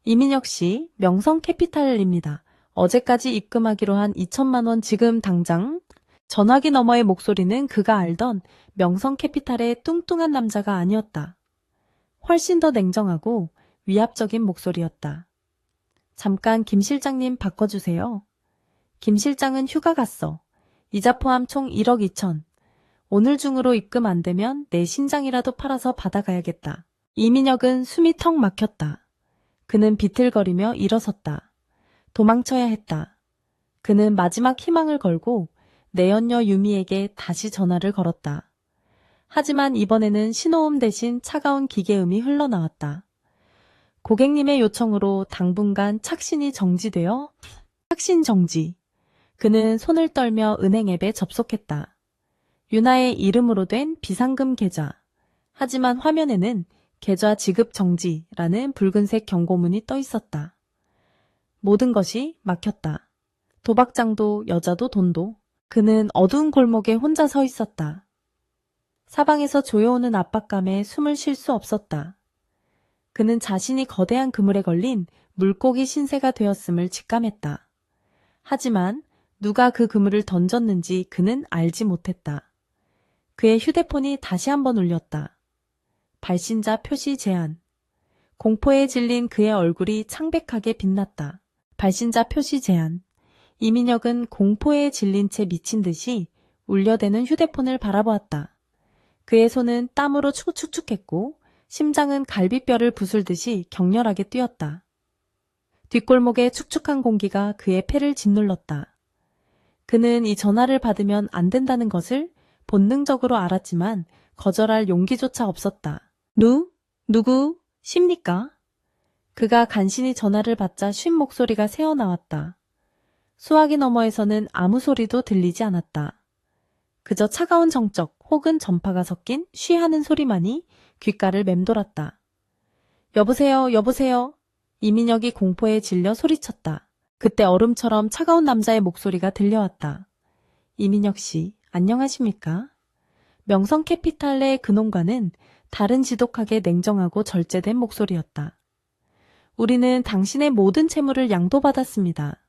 이민혁 씨, 명성캐피탈입니다. 어제까지 입금하기로 한 2천만 원 지금 당장. 전화기 너머의 목소리는 그가 알던 명성캐피탈의 뚱뚱한 남자가 아니었다. 훨씬 더 냉정하고 위압적인 목소리였다. 잠깐 김 실장님 바꿔주세요. 김 실장은 휴가 갔어. 이자 포함 총 1억 2천. 오늘 중으로 입금 안 되면 내 신장이라도 팔아서 받아가야겠다. 이민혁은 숨이 턱 막혔다. 그는 비틀거리며 일어섰다. 도망쳐야 했다. 그는 마지막 희망을 걸고 내연녀 유미에게 다시 전화를 걸었다. 하지만 이번에는 신호음 대신 차가운 기계음이 흘러나왔다. 고객님의 요청으로 당분간 착신이 정지되어 착신 정지. 그는 손을 떨며 은행 앱에 접속했다. 유나의 이름으로 된 비상금 계좌. 하지만 화면에는 계좌 지급 정지라는 붉은색 경고문이 떠 있었다. 모든 것이 막혔다. 도박장도 여자도 돈도. 그는 어두운 골목에 혼자 서 있었다. 사방에서 조여오는 압박감에 숨을 쉴 수 없었다. 그는 자신이 거대한 그물에 걸린 물고기 신세가 되었음을 직감했다. 하지만 누가 그 그물을 던졌는지 그는 알지 못했다. 그의 휴대폰이 다시 한번 울렸다. 발신자 표시 제한. 공포에 질린 그의 얼굴이 창백하게 빛났다. 발신자 표시 제한. 이민혁은 공포에 질린 채 미친 듯이 울려대는 휴대폰을 바라보았다. 그의 손은 땀으로 축축했고 심장은 갈비뼈를 부술듯이 격렬하게 뛰었다. 뒷골목의 축축한 공기가 그의 폐를 짓눌렀다. 그는 이 전화를 받으면 안 된다는 것을 본능적으로 알았지만 거절할 용기조차 없었다. 누구십니까? 그가 간신히 전화를 받자 쉰 목소리가 새어나왔다. 수화기 너머에서는 아무 소리도 들리지 않았다. 그저 차가운 정적 혹은 전파가 섞인 쉬하는 소리만이 귓가를 맴돌았다. 여보세요, 여보세요. 이민혁이 공포에 질려 소리쳤다. 그때 얼음처럼 차가운 남자의 목소리가 들려왔다. 이민혁 씨, 안녕하십니까? 명성캐피탈의 근원과는 다른 지독하게 냉정하고 절제된 목소리였다. 우리는 당신의 모든 채무를 양도받았습니다.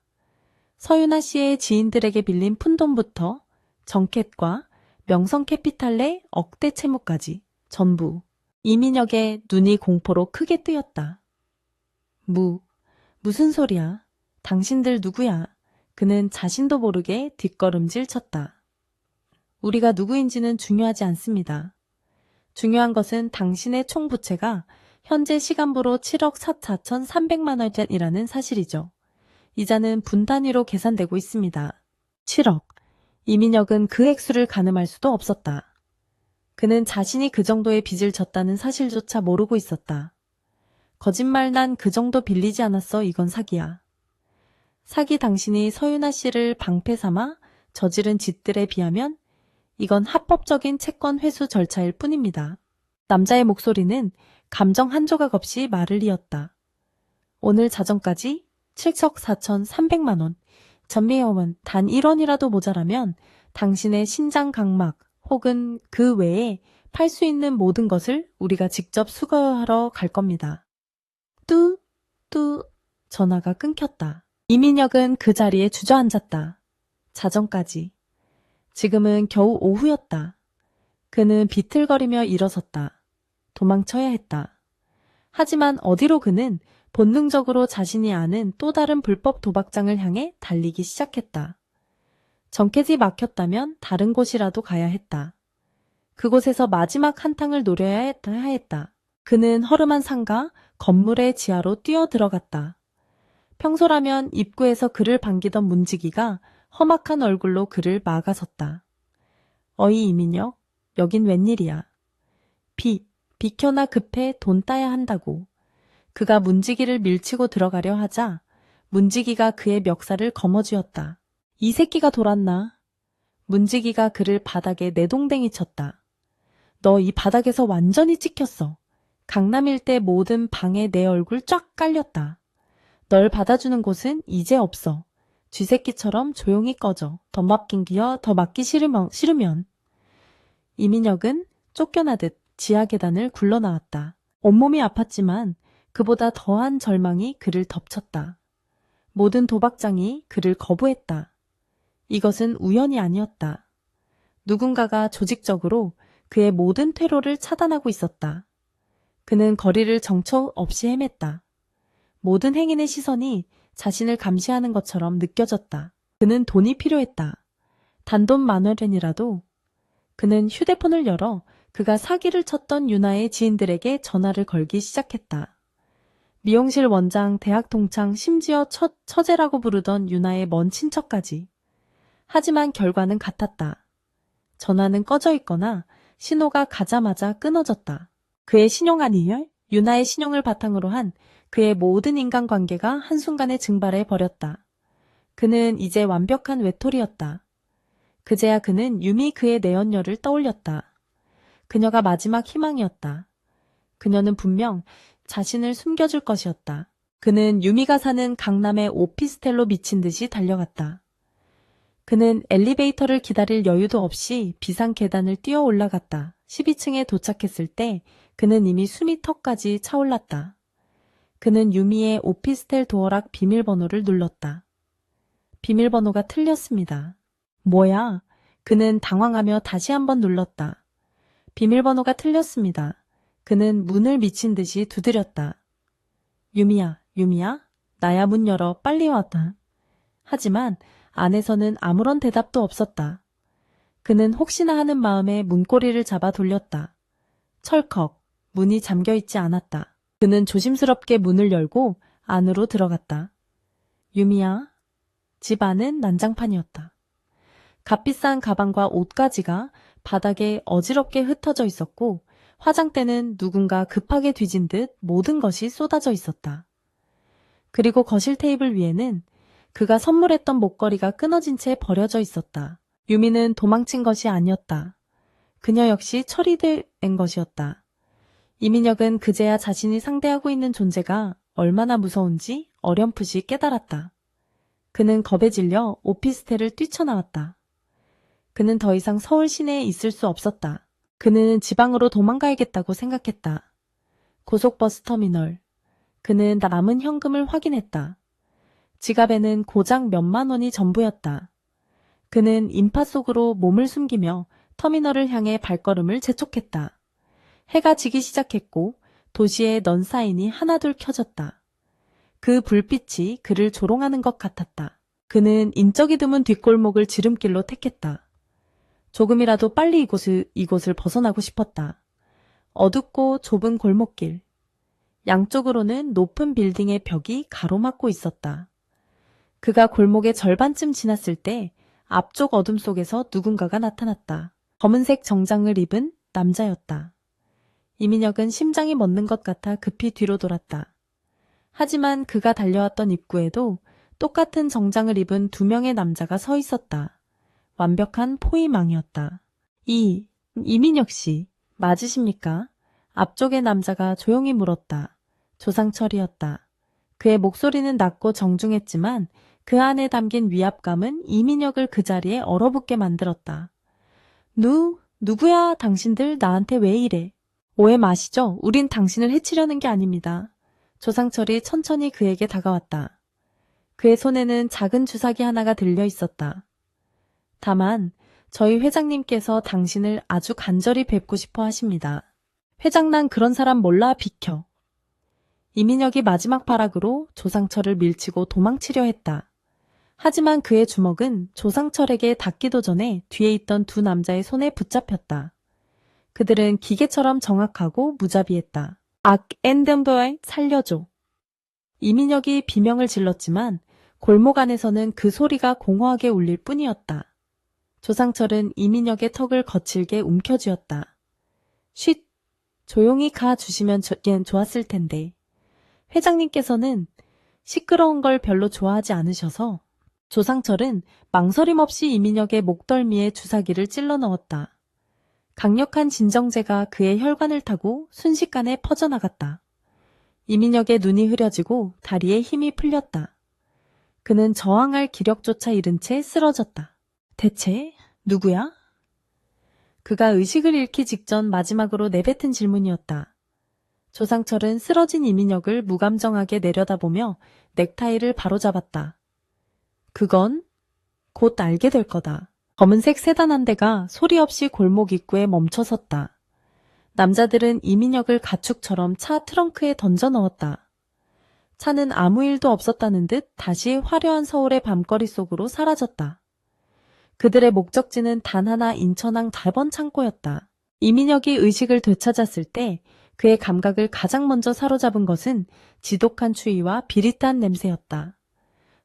서윤아 씨의 지인들에게 빌린 푼돈부터 정캣과 명성캐피탈의 억대 채무까지 전부. 이민혁의 눈이 공포로 크게 뜨였다. 무슨 소리야? 당신들 누구야? 그는 자신도 모르게 뒷걸음질 쳤다. 우리가 누구인지는 중요하지 않습니다. 중요한 것은 당신의 총 부채가 현재 시간부로 7억 4,300만 원이라는 사실이죠. 이자는 분 단위로 계산되고 있습니다. 7억. 이민혁은 그 액수를 가늠할 수도 없었다. 그는 자신이 그 정도의 빚을 졌다는 사실조차 모르고 있었다. 거짓말 난 그 정도 빌리지 않았어. 이건 사기야. 사기 당신이 서윤아 씨를 방패 삼아 저지른 짓들에 비하면 이건 합법적인 채권 회수 절차일 뿐입니다. 남자의 목소리는 감정 한 조각 없이 말을 이었다. 오늘 자정까지 7억 4,300만 원. 전미여원 단 1원이라도 모자라면 당신의 신장 각막 혹은 그 외에 팔 수 있는 모든 것을 우리가 직접 수거하러 갈 겁니다. 전화가 끊겼다. 이민혁은 그 자리에 주저앉았다. 자정까지. 지금은 겨우 오후였다. 그는 비틀거리며 일어섰다. 도망쳐야 했다. 하지만 어디로 그는 본능적으로 자신이 아는 또 다른 불법 도박장을 향해 달리기 시작했다. 정켓이 막혔다면 다른 곳이라도 가야 했다. 그곳에서 마지막 한탕을 노려야 했다. 그는 허름한 상가, 건물의 지하로 뛰어 들어갔다. 평소라면 입구에서 그를 반기던 문지기가 험악한 얼굴로 그를 막아섰다. 어이 이민혁, 여긴 웬일이야. 비켜나 급해 돈 따야 한다고. 그가 문지기를 밀치고 들어가려 하자 문지기가 그의 멱살을 거머쥐었다. 이 새끼가 돌았나. 문지기가 그를 바닥에 내동댕이 쳤다. 너 이 바닥에서 완전히 찍혔어. 강남 일대 모든 방에 내 얼굴 쫙 깔렸다. 널 받아주는 곳은 이제 없어. 쥐새끼처럼 조용히 꺼져. 더 맡긴 기여 더 맡기 싫으면. 이민혁은 쫓겨나듯 지하 계단을 굴러나왔다. 온몸이 아팠지만 그보다 더한 절망이 그를 덮쳤다. 모든 도박장이 그를 거부했다. 이것은 우연이 아니었다. 누군가가 조직적으로 그의 모든 퇴로를 차단하고 있었다. 그는 거리를 정처 없이 헤맸다. 모든 행인의 시선이 자신을 감시하는 것처럼 느껴졌다. 그는 돈이 필요했다. 단돈 10,000원이라도. 그는 휴대폰을 열어 그가 사기를 쳤던 유나의 지인들에게 전화를 걸기 시작했다. 미용실 원장, 대학 동창, 심지어 처제라고 부르던 유나의 먼 친척까지. 하지만 결과는 같았다. 전화는 꺼져 있거나 신호가 가자마자 끊어졌다. 그의 신용 아니열? 유나의 신용을 바탕으로 한 그의 모든 인간관계가 한순간에 증발해 버렸다. 그는 이제 완벽한 외톨이였다. 그제야 그는 유미 그의 내연녀를 떠올렸다. 그녀가 마지막 희망이었다. 그녀는 분명 자신을 숨겨줄 것이었다. 그는 유미가 사는 강남의 오피스텔로 미친 듯이 달려갔다. 그는 엘리베이터를 기다릴 여유도 없이 비상 계단을 뛰어 올라갔다. 12층에 도착했을 때 그는 이미 숨이 턱까지 차올랐다. 그는 유미의 오피스텔 도어락 비밀번호를 눌렀다. 비밀번호가 틀렸습니다. 뭐야? 그는 당황하며 다시 한번 눌렀다. 비밀번호가 틀렸습니다. 그는 문을 미친 듯이 두드렸다. 유미야, 유미야? 나야 문 열어. 빨리 왔다. 하지만 안에서는 아무런 대답도 없었다. 그는 혹시나 하는 마음에 문고리를 잡아 돌렸다. 철컥, 문이 잠겨있지 않았다. 그는 조심스럽게 문을 열고 안으로 들어갔다. 유미야, 집 안은 난장판이었다. 값비싼 가방과 옷가지가 바닥에 어지럽게 흩어져 있었고 화장대는 누군가 급하게 뒤진 듯 모든 것이 쏟아져 있었다. 그리고 거실 테이블 위에는 그가 선물했던 목걸이가 끊어진 채 버려져 있었다. 유미는 도망친 것이 아니었다. 그녀 역시 처리된 것이었다. 이민혁은 그제야 자신이 상대하고 있는 존재가 얼마나 무서운지 어렴풋이 깨달았다. 그는 겁에 질려 오피스텔을 뛰쳐나왔다. 그는 더 이상 서울 시내에 있을 수 없었다. 그는 지방으로 도망가야겠다고 생각했다. 고속버스 터미널. 그는 남은 현금을 확인했다. 지갑에는 고작 몇만 원이 전부였다. 그는 인파 속으로 몸을 숨기며 터미널을 향해 발걸음을 재촉했다. 해가 지기 시작했고 도시의 넌 사인이 하나둘 켜졌다. 그 불빛이 그를 조롱하는 것 같았다. 그는 인적이 드문 뒷골목을 지름길로 택했다. 조금이라도 빨리 이곳을 벗어나고 싶었다. 어둡고 좁은 골목길. 양쪽으로는 높은 빌딩의 벽이 가로막고 있었다. 그가 골목의 절반쯤 지났을 때 앞쪽 어둠 속에서 누군가가 나타났다. 검은색 정장을 입은 남자였다. 이민혁은 심장이 멎는 것 같아 급히 뒤로 돌았다. 하지만 그가 달려왔던 입구에도 똑같은 정장을 입은 2명의 남자가 서 있었다. 완벽한 포위망이었다. 이민혁 씨, 맞으십니까? 앞쪽의 남자가 조용히 물었다. 조상철이었다. 그의 목소리는 낮고 정중했지만 그 안에 담긴 위압감은 이민혁을 그 자리에 얼어붙게 만들었다. 누구야? 당신들 나한테 왜 이래? 오해 마시죠? 우린 당신을 해치려는 게 아닙니다. 조상철이 천천히 그에게 다가왔다. 그의 손에는 작은 주사기 하나가 들려 있었다. 다만 저희 회장님께서 당신을 아주 간절히 뵙고 싶어 하십니다. 회장 난 그런 사람 몰라 비켜. 이민혁이 마지막 발악으로 조상철을 밀치고 도망치려 했다. 하지만 그의 주먹은 조상철에게 닿기도 전에 뒤에 있던 2 남자의 손에 붙잡혔다. 그들은 기계처럼 정확하고 무자비했다. 앤덤버에 살려줘. 이민혁이 비명을 질렀지만 골목 안에서는 그 소리가 공허하게 울릴 뿐이었다. 조상철은 이민혁의 턱을 거칠게 움켜쥐었다. 쉿! 조용히 가주시면 좋았을 텐데. 회장님께서는 시끄러운 걸 별로 좋아하지 않으셔서. 조상철은 망설임 없이 이민혁의 목덜미에 주사기를 찔러 넣었다. 강력한 진정제가 그의 혈관을 타고 순식간에 퍼져나갔다. 이민혁의 눈이 흐려지고 다리에 힘이 풀렸다. 그는 저항할 기력조차 잃은 채 쓰러졌다. 대체 누구야? 그가 의식을 잃기 직전 마지막으로 내뱉은 질문이었다. 조상철은 쓰러진 이민혁을 무감정하게 내려다보며 넥타이를 바로잡았다. 그건 곧 알게 될 거다. 검은색 세단 한 대가 소리 없이 골목 입구에 멈춰섰다. 남자들은 이민혁을 가축처럼 차 트렁크에 던져 넣었다. 차는 아무 일도 없었다는 듯 다시 화려한 서울의 밤거리 속으로 사라졌다. 그들의 목적지는 단 하나 인천항 답원 창고였다. 이민혁이 의식을 되찾았을 때 그의 감각을 가장 먼저 사로잡은 것은 지독한 추위와 비릿한 냄새였다.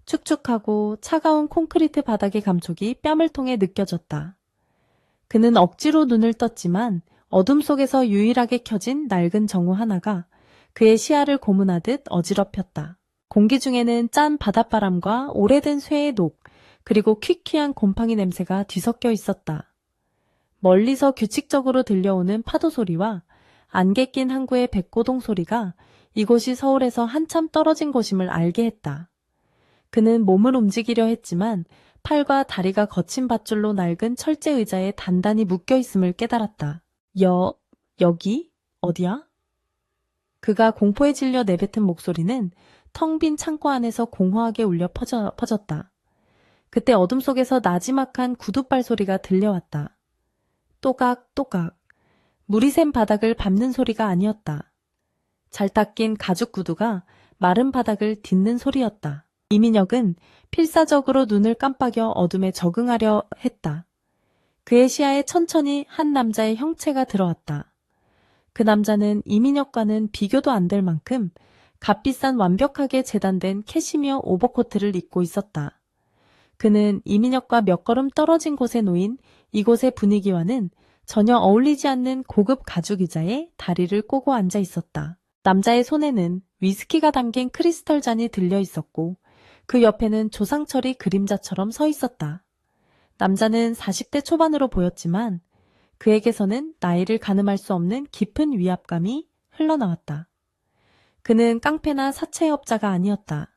축축하고 차가운 콘크리트 바닥의 감촉이 뺨을 통해 느껴졌다. 그는 억지로 눈을 떴지만 어둠 속에서 유일하게 켜진 낡은 정우 하나가 그의 시야를 고문하듯 어지럽혔다. 공기 중에는 짠 바닷바람과 오래된 쇠의 녹, 그리고 퀴퀴한 곰팡이 냄새가 뒤섞여 있었다. 멀리서 규칙적으로 들려오는 파도 소리와 안개 낀 항구의 백고동 소리가 이곳이 서울에서 한참 떨어진 곳임을 알게 했다. 그는 몸을 움직이려 했지만 팔과 다리가 거친 밧줄로 낡은 철제 의자에 단단히 묶여 있음을 깨달았다. 여기? 어디야? 그가 공포에 질려 내뱉은 목소리는 텅 빈 창고 안에서 공허하게 울려 퍼졌다. 그때 어둠 속에서 나지막한 구두발 소리가 들려왔다. 또각또각. 물이 샌 바닥을 밟는 소리가 아니었다. 잘 닦인 가죽 구두가 마른 바닥을 딛는 소리였다. 이민혁은 필사적으로 눈을 깜빡여 어둠에 적응하려 했다. 그의 시야에 천천히 한 남자의 형체가 들어왔다. 그 남자는 이민혁과는 비교도 안 될 만큼 값비싼 완벽하게 재단된 캐시미어 오버코트를 입고 있었다. 그는 이민혁과 몇 걸음 떨어진 곳에 놓인 이곳의 분위기와는 전혀 어울리지 않는 고급 가죽 의자에 다리를 꼬고 앉아 있었다. 남자의 손에는 위스키가 담긴 크리스털 잔이 들려 있었고 그 옆에는 조상철이 그림자처럼 서 있었다. 남자는 40대 초반으로 보였지만 그에게서는 나이를 가늠할 수 없는 깊은 위압감이 흘러나왔다. 그는 깡패나 사채업자가 아니었다.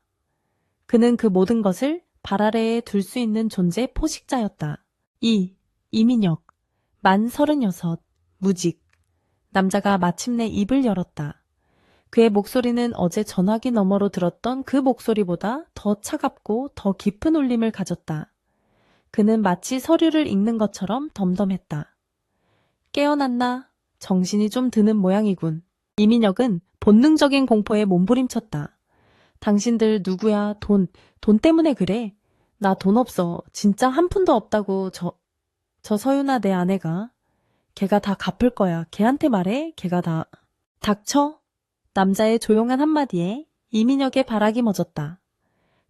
그는 그 모든 것을 발 아래에 둘 수 있는 존재 포식자였다. 이민혁, 만 36, 무직. 남자가 마침내 입을 열었다. 그의 목소리는 어제 전화기 너머로 들었던 그 목소리보다 더 차갑고 더 깊은 울림을 가졌다. 그는 마치 서류를 읽는 것처럼 덤덤했다. 깨어났나? 정신이 좀 드는 모양이군. 이민혁은 본능적인 공포에 몸부림쳤다. 당신들 누구야? 돈 때문에 그래? 나 돈 없어. 진짜 한 푼도 없다고 저 서윤아 내 아내가. 걔가 다 갚을 거야. 걔한테 말해. 걔가 다. 닥쳐? 남자의 조용한 한마디에 이민혁의 발악이 멎었다.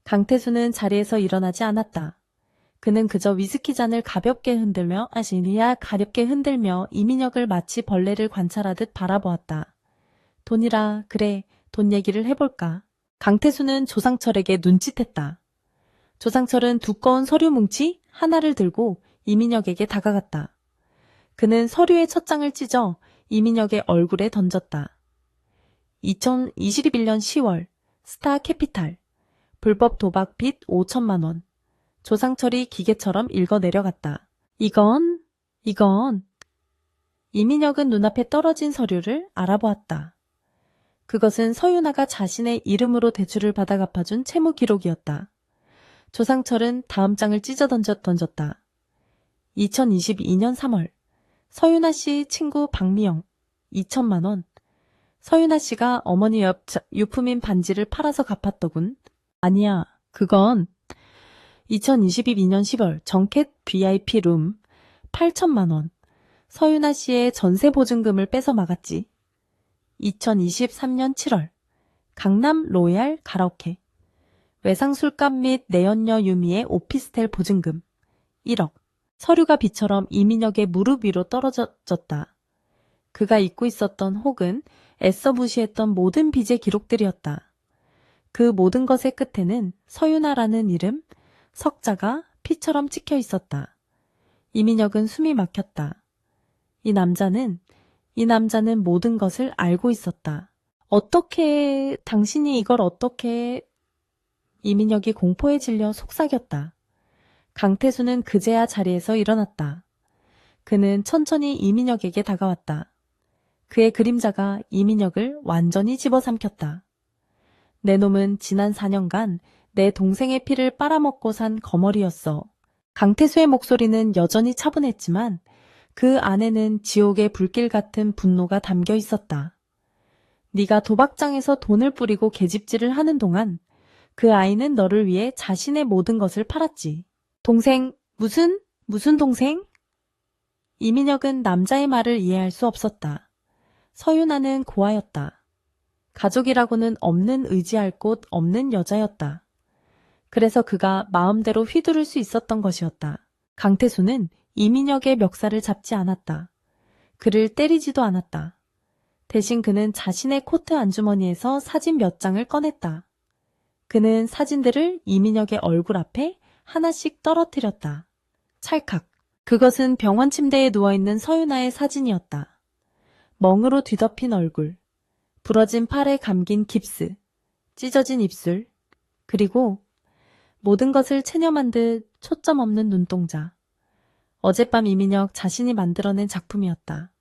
강태수는 자리에서 일어나지 않았다. 그는 그저 위스키 잔을 가볍게 흔들며 이민혁을 마치 벌레를 관찰하듯 바라보았다. 돈이라 그래 돈 얘기를 해볼까. 강태수는 조상철에게 눈짓했다. 조상철은 두꺼운 서류 뭉치 하나를 들고 이민혁에게 다가갔다. 그는 서류의 첫 장을 찢어 이민혁의 얼굴에 던졌다. 2021년 10월 스타캐피탈 불법 도박 빚 5천만 원. 조상철이 기계처럼 읽어 내려갔다. 이건 이민혁은 눈앞에 떨어진 서류를 알아보았다. 그것은 서윤아가 자신의 이름으로 대출을 받아 갚아준 채무 기록이었다. 조상철은 다음 장을 찢어 던졌다. 2022년 3월 서윤아 씨 친구 박미영 2천만 원. 서윤아 씨가 어머니 유품인 반지를 팔아서 갚았더군. 아니야, 그건 2022년 10월 정캣 VIP 룸 8천만 원. 서윤아 씨의 전세 보증금을 뺏어 막았지. 2023년 7월 강남 로얄 가라오케 외상 술값 및 내연녀 유미의 오피스텔 보증금 1억. 서류가 비처럼 이민혁의 무릎 위로 떨어졌다. 그가 잊고 있었던 혹은 애써 무시했던 모든 빚의 기록들이었다. 그 모든 것의 끝에는 서윤아라는 이름, 석자가 피처럼 찍혀 있었다. 이민혁은 숨이 막혔다. 이 남자는 모든 것을 알고 있었다. 어떻게, 당신이 이걸 어떻게... 이민혁이 공포에 질려 속삭였다. 강태수는 그제야 자리에서 일어났다. 그는 천천히 이민혁에게 다가왔다. 그의 그림자가 이민혁을 완전히 집어삼켰다. 내 놈은 지난 4년간 내 동생의 피를 빨아먹고 산 거머리였어. 강태수의 목소리는 여전히 차분했지만 그 안에는 지옥의 불길 같은 분노가 담겨 있었다. 네가 도박장에서 돈을 뿌리고 계집질을 하는 동안 그 아이는 너를 위해 자신의 모든 것을 팔았지. 동생, 무슨 동생? 이민혁은 남자의 말을 이해할 수 없었다. 서윤아는 고아였다. 가족이라고는 없는 의지할 곳 없는 여자였다. 그래서 그가 마음대로 휘두를 수 있었던 것이었다. 강태수는 이민혁의 멱살을 잡지 않았다. 그를 때리지도 않았다. 대신 그는 자신의 코트 안주머니에서 사진 몇 장을 꺼냈다. 그는 사진들을 이민혁의 얼굴 앞에 하나씩 떨어뜨렸다. 찰칵. 그것은 병원 침대에 누워있는 서윤아의 사진이었다. 멍으로 뒤덮인 얼굴, 부러진 팔에 감긴 깁스, 찢어진 입술, 그리고 모든 것을 체념한 듯 초점 없는 눈동자. 어젯밤 이민혁 자신이 만들어낸 작품이었다.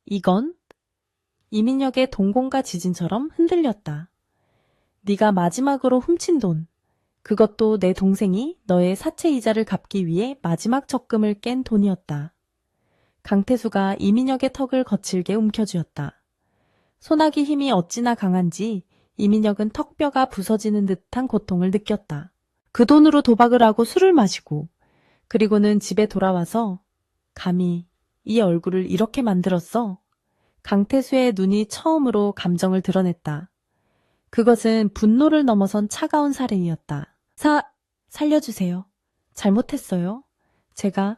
이건? 이민혁의 동공과 지진처럼 흔들렸다. 네가 마지막으로 훔친 돈, 그것도 내 동생이 너의 사채 이자를 갚기 위해 마지막 적금을 깬 돈이었다. 강태수가 이민혁의 턱을 거칠게 움켜쥐었다. 소나기 힘이 어찌나 강한지 이민혁은 턱뼈가 부서지는 듯한 고통을 느꼈다. 그 돈으로 도박을 하고 술을 마시고 그리고는 집에 돌아와서 감히 이 얼굴을 이렇게 만들었어. 강태수의 눈이 처음으로 감정을 드러냈다. 그것은 분노를 넘어선 차가운 살인이었다. 살려주세요. 잘못했어요. 제가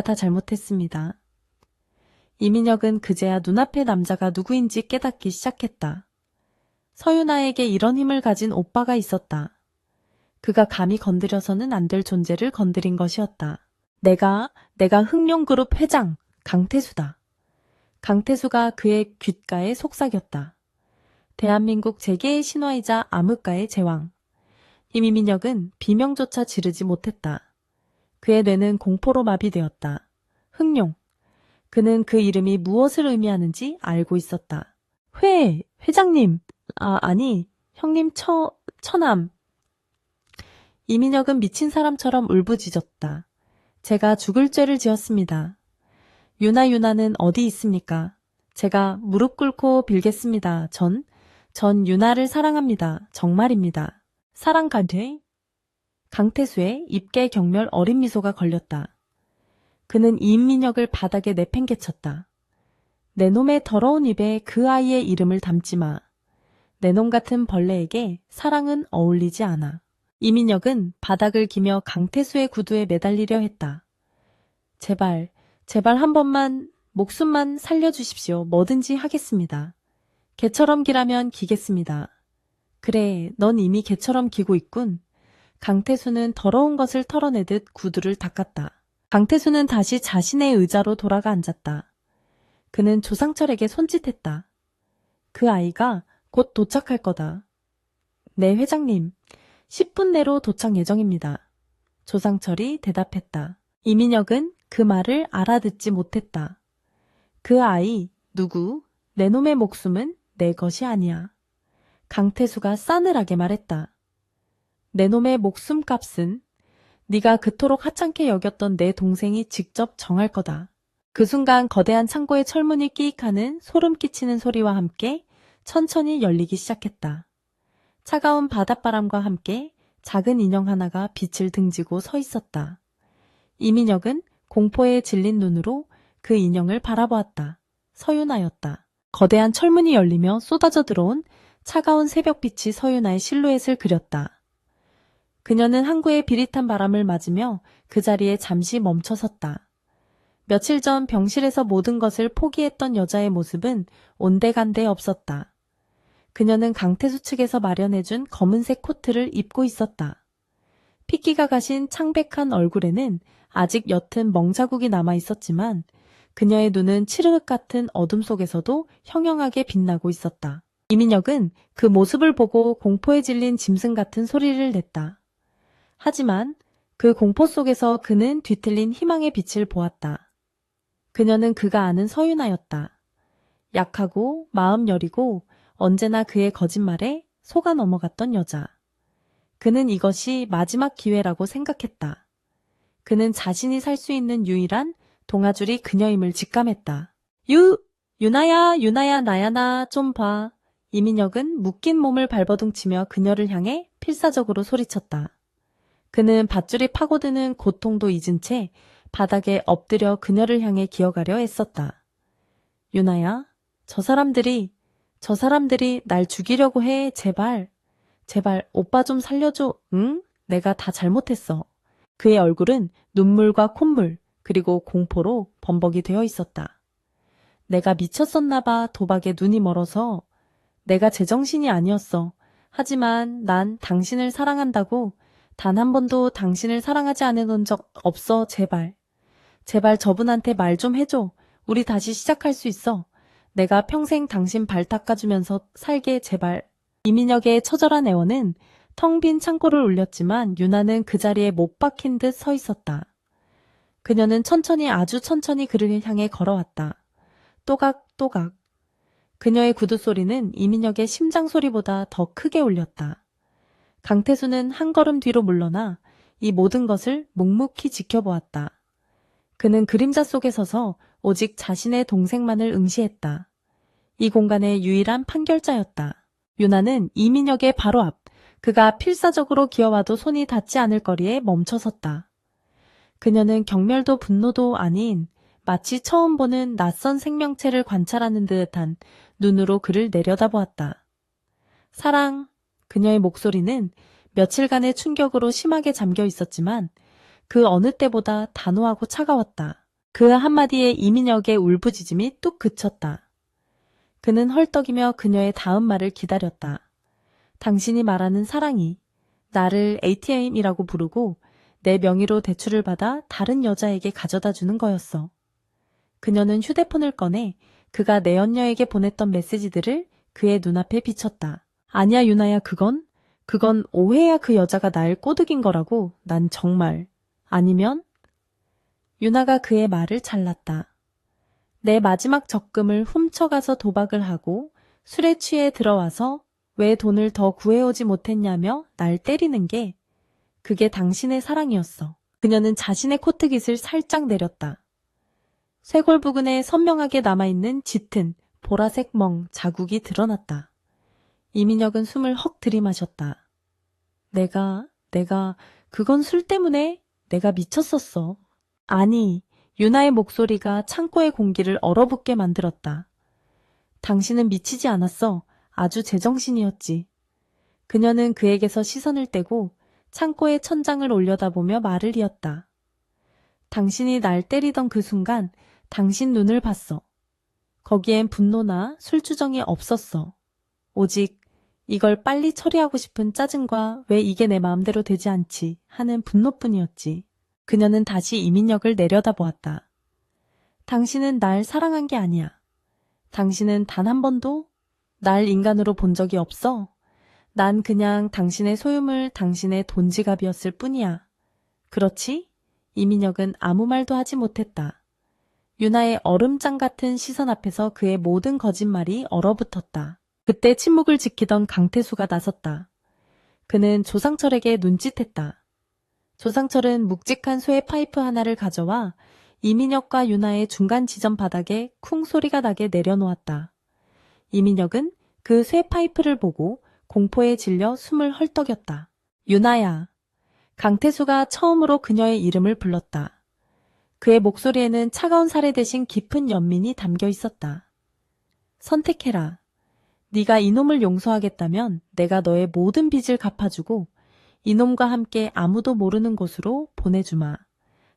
다 잘못했습니다. 이민혁은 그제야 눈앞의 남자가 누구인지 깨닫기 시작했다. 서윤아에게 이런 힘을 가진 오빠가 있었다. 그가 감히 건드려서는 안 될 존재를 건드린 것이었다. 내가 흑룡그룹 회장 강태수다. 강태수가 그의 귓가에 속삭였다. 대한민국 재계의 신화이자 암흑가의 제왕. 이민혁은 비명조차 지르지 못했다. 그의 뇌는 공포로 마비되었다. 흑룡. 그는 그 이름이 무엇을 의미하는지 알고 있었다. 회장님. 아니, 형님 처남. 이민혁은 미친 사람처럼 울부짖었다. 제가 죽을 죄를 지었습니다. 유나는 어디 있습니까? 제가 무릎 꿇고 빌겠습니다. 전 유나를 사랑합니다. 정말입니다. 사랑 가돼? 강태수의 입게 경멸 어린 미소가 걸렸다. 그는 이민혁을 바닥에 내팽개쳤다. 내 놈의 더러운 입에 그 아이의 이름을 담지 마. 내 놈 같은 벌레에게 사랑은 어울리지 않아. 이민혁은 바닥을 기며 강태수의 구두에 매달리려 했다. 제발 한 번만, 목숨만 살려주십시오. 뭐든지 하겠습니다. 개처럼 기라면 기겠습니다. 그래, 넌 이미 개처럼 기고 있군. 강태수는 더러운 것을 털어내듯 구두를 닦았다. 강태수는 다시 자신의 의자로 돌아가 앉았다. 그는 조상철에게 손짓했다. 그 아이가 곧 도착할 거다. 네, 회장님. 10분 내로 도착 예정입니다. 조상철이 대답했다. 이민혁은 그 말을 알아듣지 못했다. 그 아이, 누구? 내 놈의 목숨은 내 것이 아니야. 강태수가 싸늘하게 말했다. 내 놈의 목숨값은 네가 그토록 하찮게 여겼던 내 동생이 직접 정할 거다. 그 순간 거대한 창고의 철문이 끼익하는 소름 끼치는 소리와 함께 천천히 열리기 시작했다. 차가운 바닷바람과 함께 작은 인형 하나가 빛을 등지고 서 있었다. 이민혁은 공포에 질린 눈으로 그 인형을 바라보았다. 서윤아였다. 거대한 철문이 열리며 쏟아져 들어온 차가운 새벽빛이 서윤아의 실루엣을 그렸다. 그녀는 항구의 비릿한 바람을 맞으며 그 자리에 잠시 멈춰섰다. 며칠 전 병실에서 모든 것을 포기했던 여자의 모습은 온데간데 없었다. 그녀는 강태수 측에서 마련해준 검은색 코트를 입고 있었다. 핏기가 가신 창백한 얼굴에는 아직 옅은 멍자국이 남아 있었지만 그녀의 눈은 칠흑 같은 어둠 속에서도 형형하게 빛나고 있었다. 이민혁은 그 모습을 보고 공포에 질린 짐승 같은 소리를 냈다. 하지만 그 공포 속에서 그는 뒤틀린 희망의 빛을 보았다. 그녀는 그가 아는 서윤아였다. 약하고 마음 여리고 언제나 그의 거짓말에 속아 넘어갔던 여자. 그는 이것이 마지막 기회라고 생각했다. 그는 자신이 살 수 있는 유일한 동아줄이 그녀임을 직감했다. 유나야, 유나야, 나야, 나 좀 봐. 이민혁은 묶인 몸을 발버둥치며 그녀를 향해 필사적으로 소리쳤다. 그는 밧줄이 파고드는 고통도 잊은 채 바닥에 엎드려 그녀를 향해 기어가려 애썼다. 유나야, 저 사람들이 날 죽이려고 해. 제발 오빠 좀 살려줘. 응? 내가 다 잘못했어. 그의 얼굴은 눈물과 콧물 그리고 공포로 범벅이 되어 있었다. 내가 미쳤었나 봐. 도박에 눈이 멀어서. 내가 제정신이 아니었어. 하지만 난 당신을 사랑한다고. 단 한 번도 당신을 사랑하지 않은 적 없어. 제발 저분한테 말 좀 해줘. 우리 다시 시작할 수 있어. 내가 평생 당신 발 닦아주면서 살게. 제발. 이민혁의 처절한 애원은 텅 빈 창고를 울렸지만 유나는 그 자리에 못 박힌 듯 서 있었다. 그녀는 천천히 아주 천천히 그를 향해 걸어왔다. 또각또각. 그녀의 구두 소리는 이민혁의 심장 소리보다 더 크게 울렸다. 강태수는 한 걸음 뒤로 물러나 이 모든 것을 묵묵히 지켜보았다. 그는 그림자 속에 서서 오직 자신의 동생만을 응시했다. 이 공간의 유일한 판결자였다. 유나는 이민혁의 바로 앞, 그가 필사적으로 기어와도 손이 닿지 않을 거리에 멈춰섰다. 그녀는 경멸도 분노도 아닌 마치 처음 보는 낯선 생명체를 관찰하는 듯한 눈으로 그를 내려다보았다. 사랑, 그녀의 목소리는 며칠간의 충격으로 심하게 잠겨 있었지만 그 어느 때보다 단호하고 차가웠다. 그 한마디에 이민혁의 울부짖음이 뚝 그쳤다. 그는 헐떡이며 그녀의 다음 말을 기다렸다. 당신이 말하는 사랑이 나를 ATM이라고 부르고 내 명의로 대출을 받아 다른 여자에게 가져다 주는 거였어. 그녀는 휴대폰을 꺼내 그가 내연녀에게 보냈던 메시지들을 그의 눈앞에 비쳤다. 아니야 유나야, 그건 오해야. 그 여자가 날 꼬드긴 거라고. 난 정말. 아니면? 유나가 그의 말을 잘랐다. 내 마지막 적금을 훔쳐가서 도박을 하고 술에 취해 들어와서 왜 돈을 더 구해오지 못했냐며 날 때리는 게 그게 당신의 사랑이었어. 그녀는 자신의 코트깃을 살짝 내렸다. 쇄골 부근에 선명하게 남아있는 짙은 보라색 멍 자국이 드러났다. 이민혁은 숨을 헉 들이마셨다. 그건 술 때문에 내가 미쳤었어. 아니, 유나의 목소리가 창고의 공기를 얼어붙게 만들었다. 당신은 미치지 않았어. 아주 제정신이었지. 그녀는 그에게서 시선을 떼고 창고의 천장을 올려다보며 말을 이었다. 당신이 날 때리던 그 순간 당신 눈을 봤어. 거기엔 분노나 술주정이 없었어. 오직 이걸 빨리 처리하고 싶은 짜증과 왜 이게 내 마음대로 되지 않지 하는 분노뿐이었지. 그녀는 다시 이민혁을 내려다보았다. 당신은 날 사랑한 게 아니야. 당신은 단 한 번도 날 인간으로 본 적이 없어. 난 그냥 당신의 소유물, 당신의 돈지갑이었을 뿐이야. 그렇지? 이민혁은 아무 말도 하지 못했다. 유나의 얼음장 같은 시선 앞에서 그의 모든 거짓말이 얼어붙었다. 그때 침묵을 지키던 강태수가 나섰다. 그는 조상철에게 눈짓했다. 조상철은 묵직한 쇠 파이프 하나를 가져와 이민혁과 유나의 중간 지점 바닥에 쿵 소리가 나게 내려놓았다. 이민혁은 그 쇠 파이프를 보고 공포에 질려 숨을 헐떡였다. 유나야. 강태수가 처음으로 그녀의 이름을 불렀다. 그의 목소리에는 차가운 사례 대신 깊은 연민이 담겨 있었다. 선택해라. 네가 이놈을 용서하겠다면 내가 너의 모든 빚을 갚아주고 이놈과 함께 아무도 모르는 곳으로 보내주마.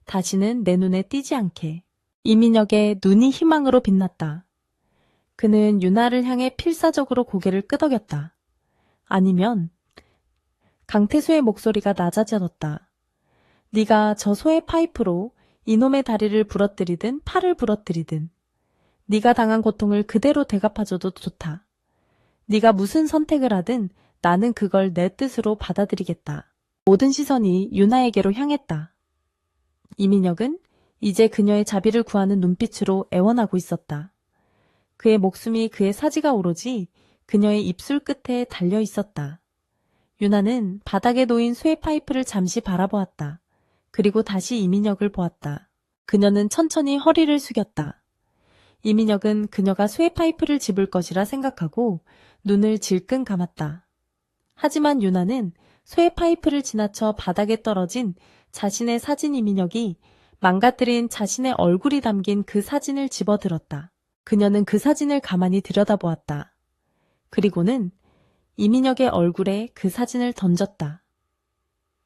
다시는 내 눈에 띄지 않게. 이민혁의 눈이 희망으로 빛났다. 그는 유나를 향해 필사적으로 고개를 끄덕였다. 아니면 강태수의 목소리가 낮아졌다. 네가 저 소의 파이프로 이놈의 다리를 부러뜨리든 팔을 부러뜨리든 네가 당한 고통을 그대로 대갚아줘도 좋다. 네가 무슨 선택을 하든 나는 그걸 내 뜻으로 받아들이겠다. 모든 시선이 유나에게로 향했다. 이민혁은 이제 그녀의 자비를 구하는 눈빛으로 애원하고 있었다. 그의 목숨이 그의 사지가 오로지 그녀의 입술 끝에 달려 있었다. 유나는 바닥에 놓인 쇠 파이프를 잠시 바라보았다. 그리고 다시 이민혁을 보았다. 그녀는 천천히 허리를 숙였다. 이민혁은 그녀가 쇠 파이프를 집을 것이라 생각하고 눈을 질끈 감았다. 하지만 유나는 쇠 파이프를 지나쳐 바닥에 떨어진 자신의 사진 이민혁이 망가뜨린 자신의 얼굴이 담긴 그 사진을 집어들었다. 그녀는 그 사진을 가만히 들여다보았다. 그리고는 이민혁의 얼굴에 그 사진을 던졌다.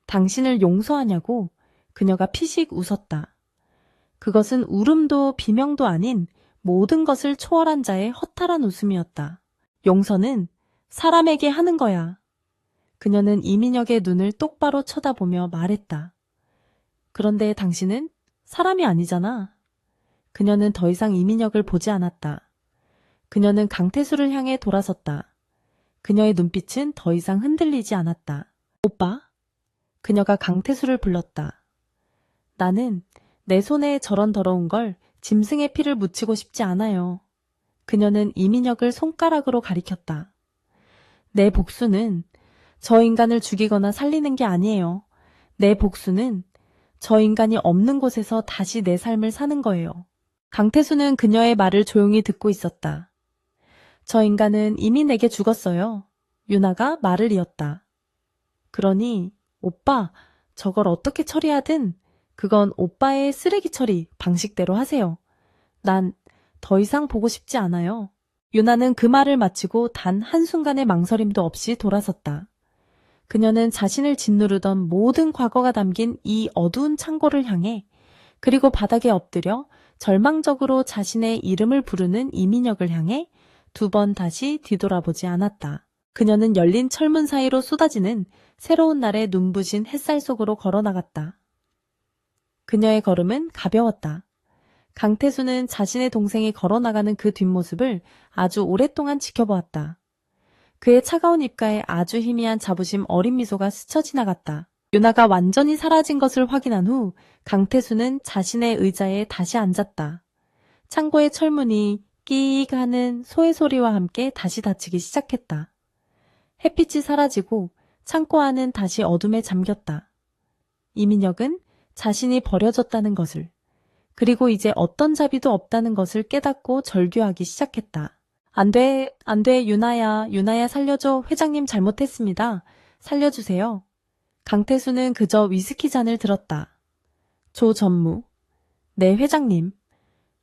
당신을 용서하냐고 그녀가 피식 웃었다. 그것은 울음도 비명도 아닌 모든 것을 초월한 자의 허탈한 웃음이었다. 용서는 사람에게 하는 거야. 그녀는 이민혁의 눈을 똑바로 쳐다보며 말했다. 그런데 당신은 사람이 아니잖아. 그녀는 더 이상 이민혁을 보지 않았다. 그녀는 강태수를 향해 돌아섰다. 그녀의 눈빛은 더 이상 흔들리지 않았다. 오빠? 그녀가 강태수를 불렀다. 나는 내 손에 저런 더러운 걸 짐승의 피를 묻히고 싶지 않아요. 그녀는 이민혁을 손가락으로 가리켰다. 내 복수는 저 인간을 죽이거나 살리는 게 아니에요. 내 복수는 저 인간이 없는 곳에서 다시 내 삶을 사는 거예요. 강태수는 그녀의 말을 조용히 듣고 있었다. 저 인간은 이미 내게 죽었어요. 유나가 말을 이었다. 그러니 오빠, 저걸 어떻게 처리하든 그건 오빠의 쓰레기 처리 방식대로 하세요. 난 더 이상 보고 싶지 않아요. 유나는 그 말을 마치고 단 한순간의 망설임도 없이 돌아섰다. 그녀는 자신을 짓누르던 모든 과거가 담긴 이 어두운 창고를 향해 그리고 바닥에 엎드려 절망적으로 자신의 이름을 부르는 이민혁을 향해 2번 다시 뒤돌아보지 않았다. 그녀는 열린 철문 사이로 쏟아지는 새로운 날의 눈부신 햇살 속으로 걸어나갔다. 그녀의 걸음은 가벼웠다. 강태수는 자신의 동생이 걸어나가는 그 뒷모습을 아주 오랫동안 지켜보았다. 그의 차가운 입가에 아주 희미한 자부심 어린 미소가 스쳐 지나갔다. 유나가 완전히 사라진 것을 확인한 후 강태수는 자신의 의자에 다시 앉았다. 창고의 철문이 끼익 하는 소의 소리와 함께 다시 닫히기 시작했다. 햇빛이 사라지고 창고 안은 다시 어둠에 잠겼다. 이민혁은 자신이 버려졌다는 것을, 그리고 이제 어떤 자비도 없다는 것을 깨닫고 절규하기 시작했다. 안 돼, 유나야 살려줘. 회장님 잘못했습니다. 살려주세요. 강태수는 그저 위스키 잔을 들었다. 조전무, 네 회장님.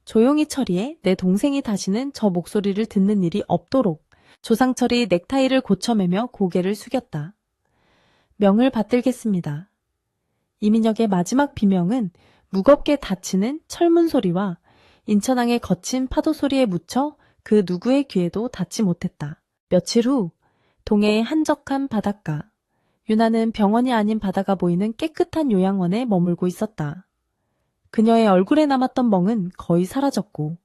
조용히 처리해. 내 동생이 다시는 저 목소리를 듣는 일이 없도록. 조상철이 넥타이를 고쳐매며 고개를 숙였다. 명을 받들겠습니다. 이민혁의 마지막 비명은 무겁게 닫히는 철문 소리와 인천항의 거친 파도 소리에 묻혀 그 누구의 귀에도 닿지 못했다. 며칠 후 동해의 한적한 바닷가. 유나는 병원이 아닌 바다가 보이는 깨끗한 요양원에 머물고 있었다. 그녀의 얼굴에 남았던 멍은 거의 사라졌고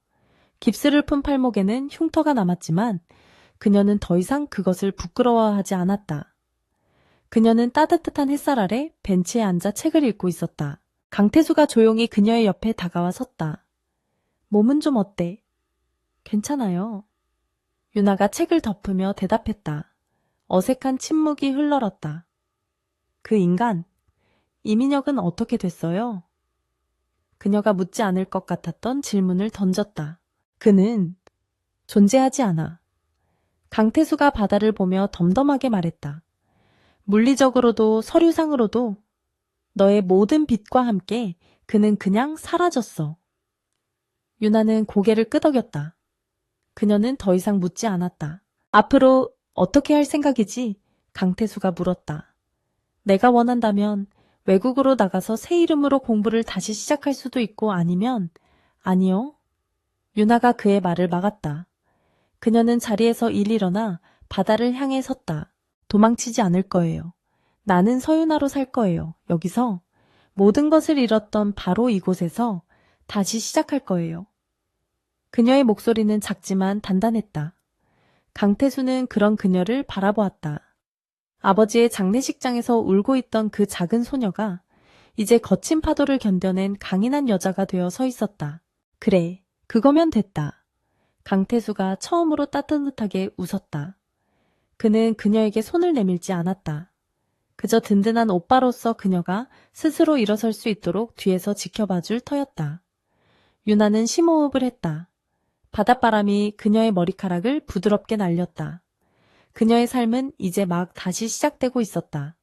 깁스를 푼 팔목에는 흉터가 남았지만 그녀는 더 이상 그것을 부끄러워하지 않았다. 그녀는 따뜻한 햇살 아래 벤치에 앉아 책을 읽고 있었다. 강태수가 조용히 그녀의 옆에 다가와 섰다. 몸은 좀 어때? 괜찮아요. 유나가 책을 덮으며 대답했다. 어색한 침묵이 흘러렀다. 그 인간, 이민혁은 어떻게 됐어요? 그녀가 묻지 않을 것 같았던 질문을 던졌다. 그는 존재하지 않아. 강태수가 바다를 보며 덤덤하게 말했다. 물리적으로도 서류상으로도 너의 모든 빛과 함께 그는 그냥 사라졌어. 유나는 고개를 끄덕였다. 그녀는 더 이상 묻지 않았다. 앞으로 어떻게 할 생각이지? 강태수가 물었다. 내가 원한다면 외국으로 나가서 새 이름으로 공부를 다시 시작할 수도 있고 아니면 아니요. 유나가 그의 말을 막았다. 그녀는 자리에서 일어나 바다를 향해 섰다. 도망치지 않을 거예요. 나는 서유나로 살 거예요. 여기서 모든 것을 잃었던 바로 이곳에서 다시 시작할 거예요. 그녀의 목소리는 작지만 단단했다. 강태수는 그런 그녀를 바라보았다. 아버지의 장례식장에서 울고 있던 그 작은 소녀가 이제 거친 파도를 견뎌낸 강인한 여자가 되어 서 있었다. 그래, 그거면 됐다. 강태수가 처음으로 따뜻하게 웃었다. 그는 그녀에게 손을 내밀지 않았다. 그저 든든한 오빠로서 그녀가 스스로 일어설 수 있도록 뒤에서 지켜봐줄 터였다. 유나는 심호흡을 했다. 바닷바람이 그녀의 머리카락을 부드럽게 날렸다. 그녀의 삶은 이제 막 다시 시작되고 있었다.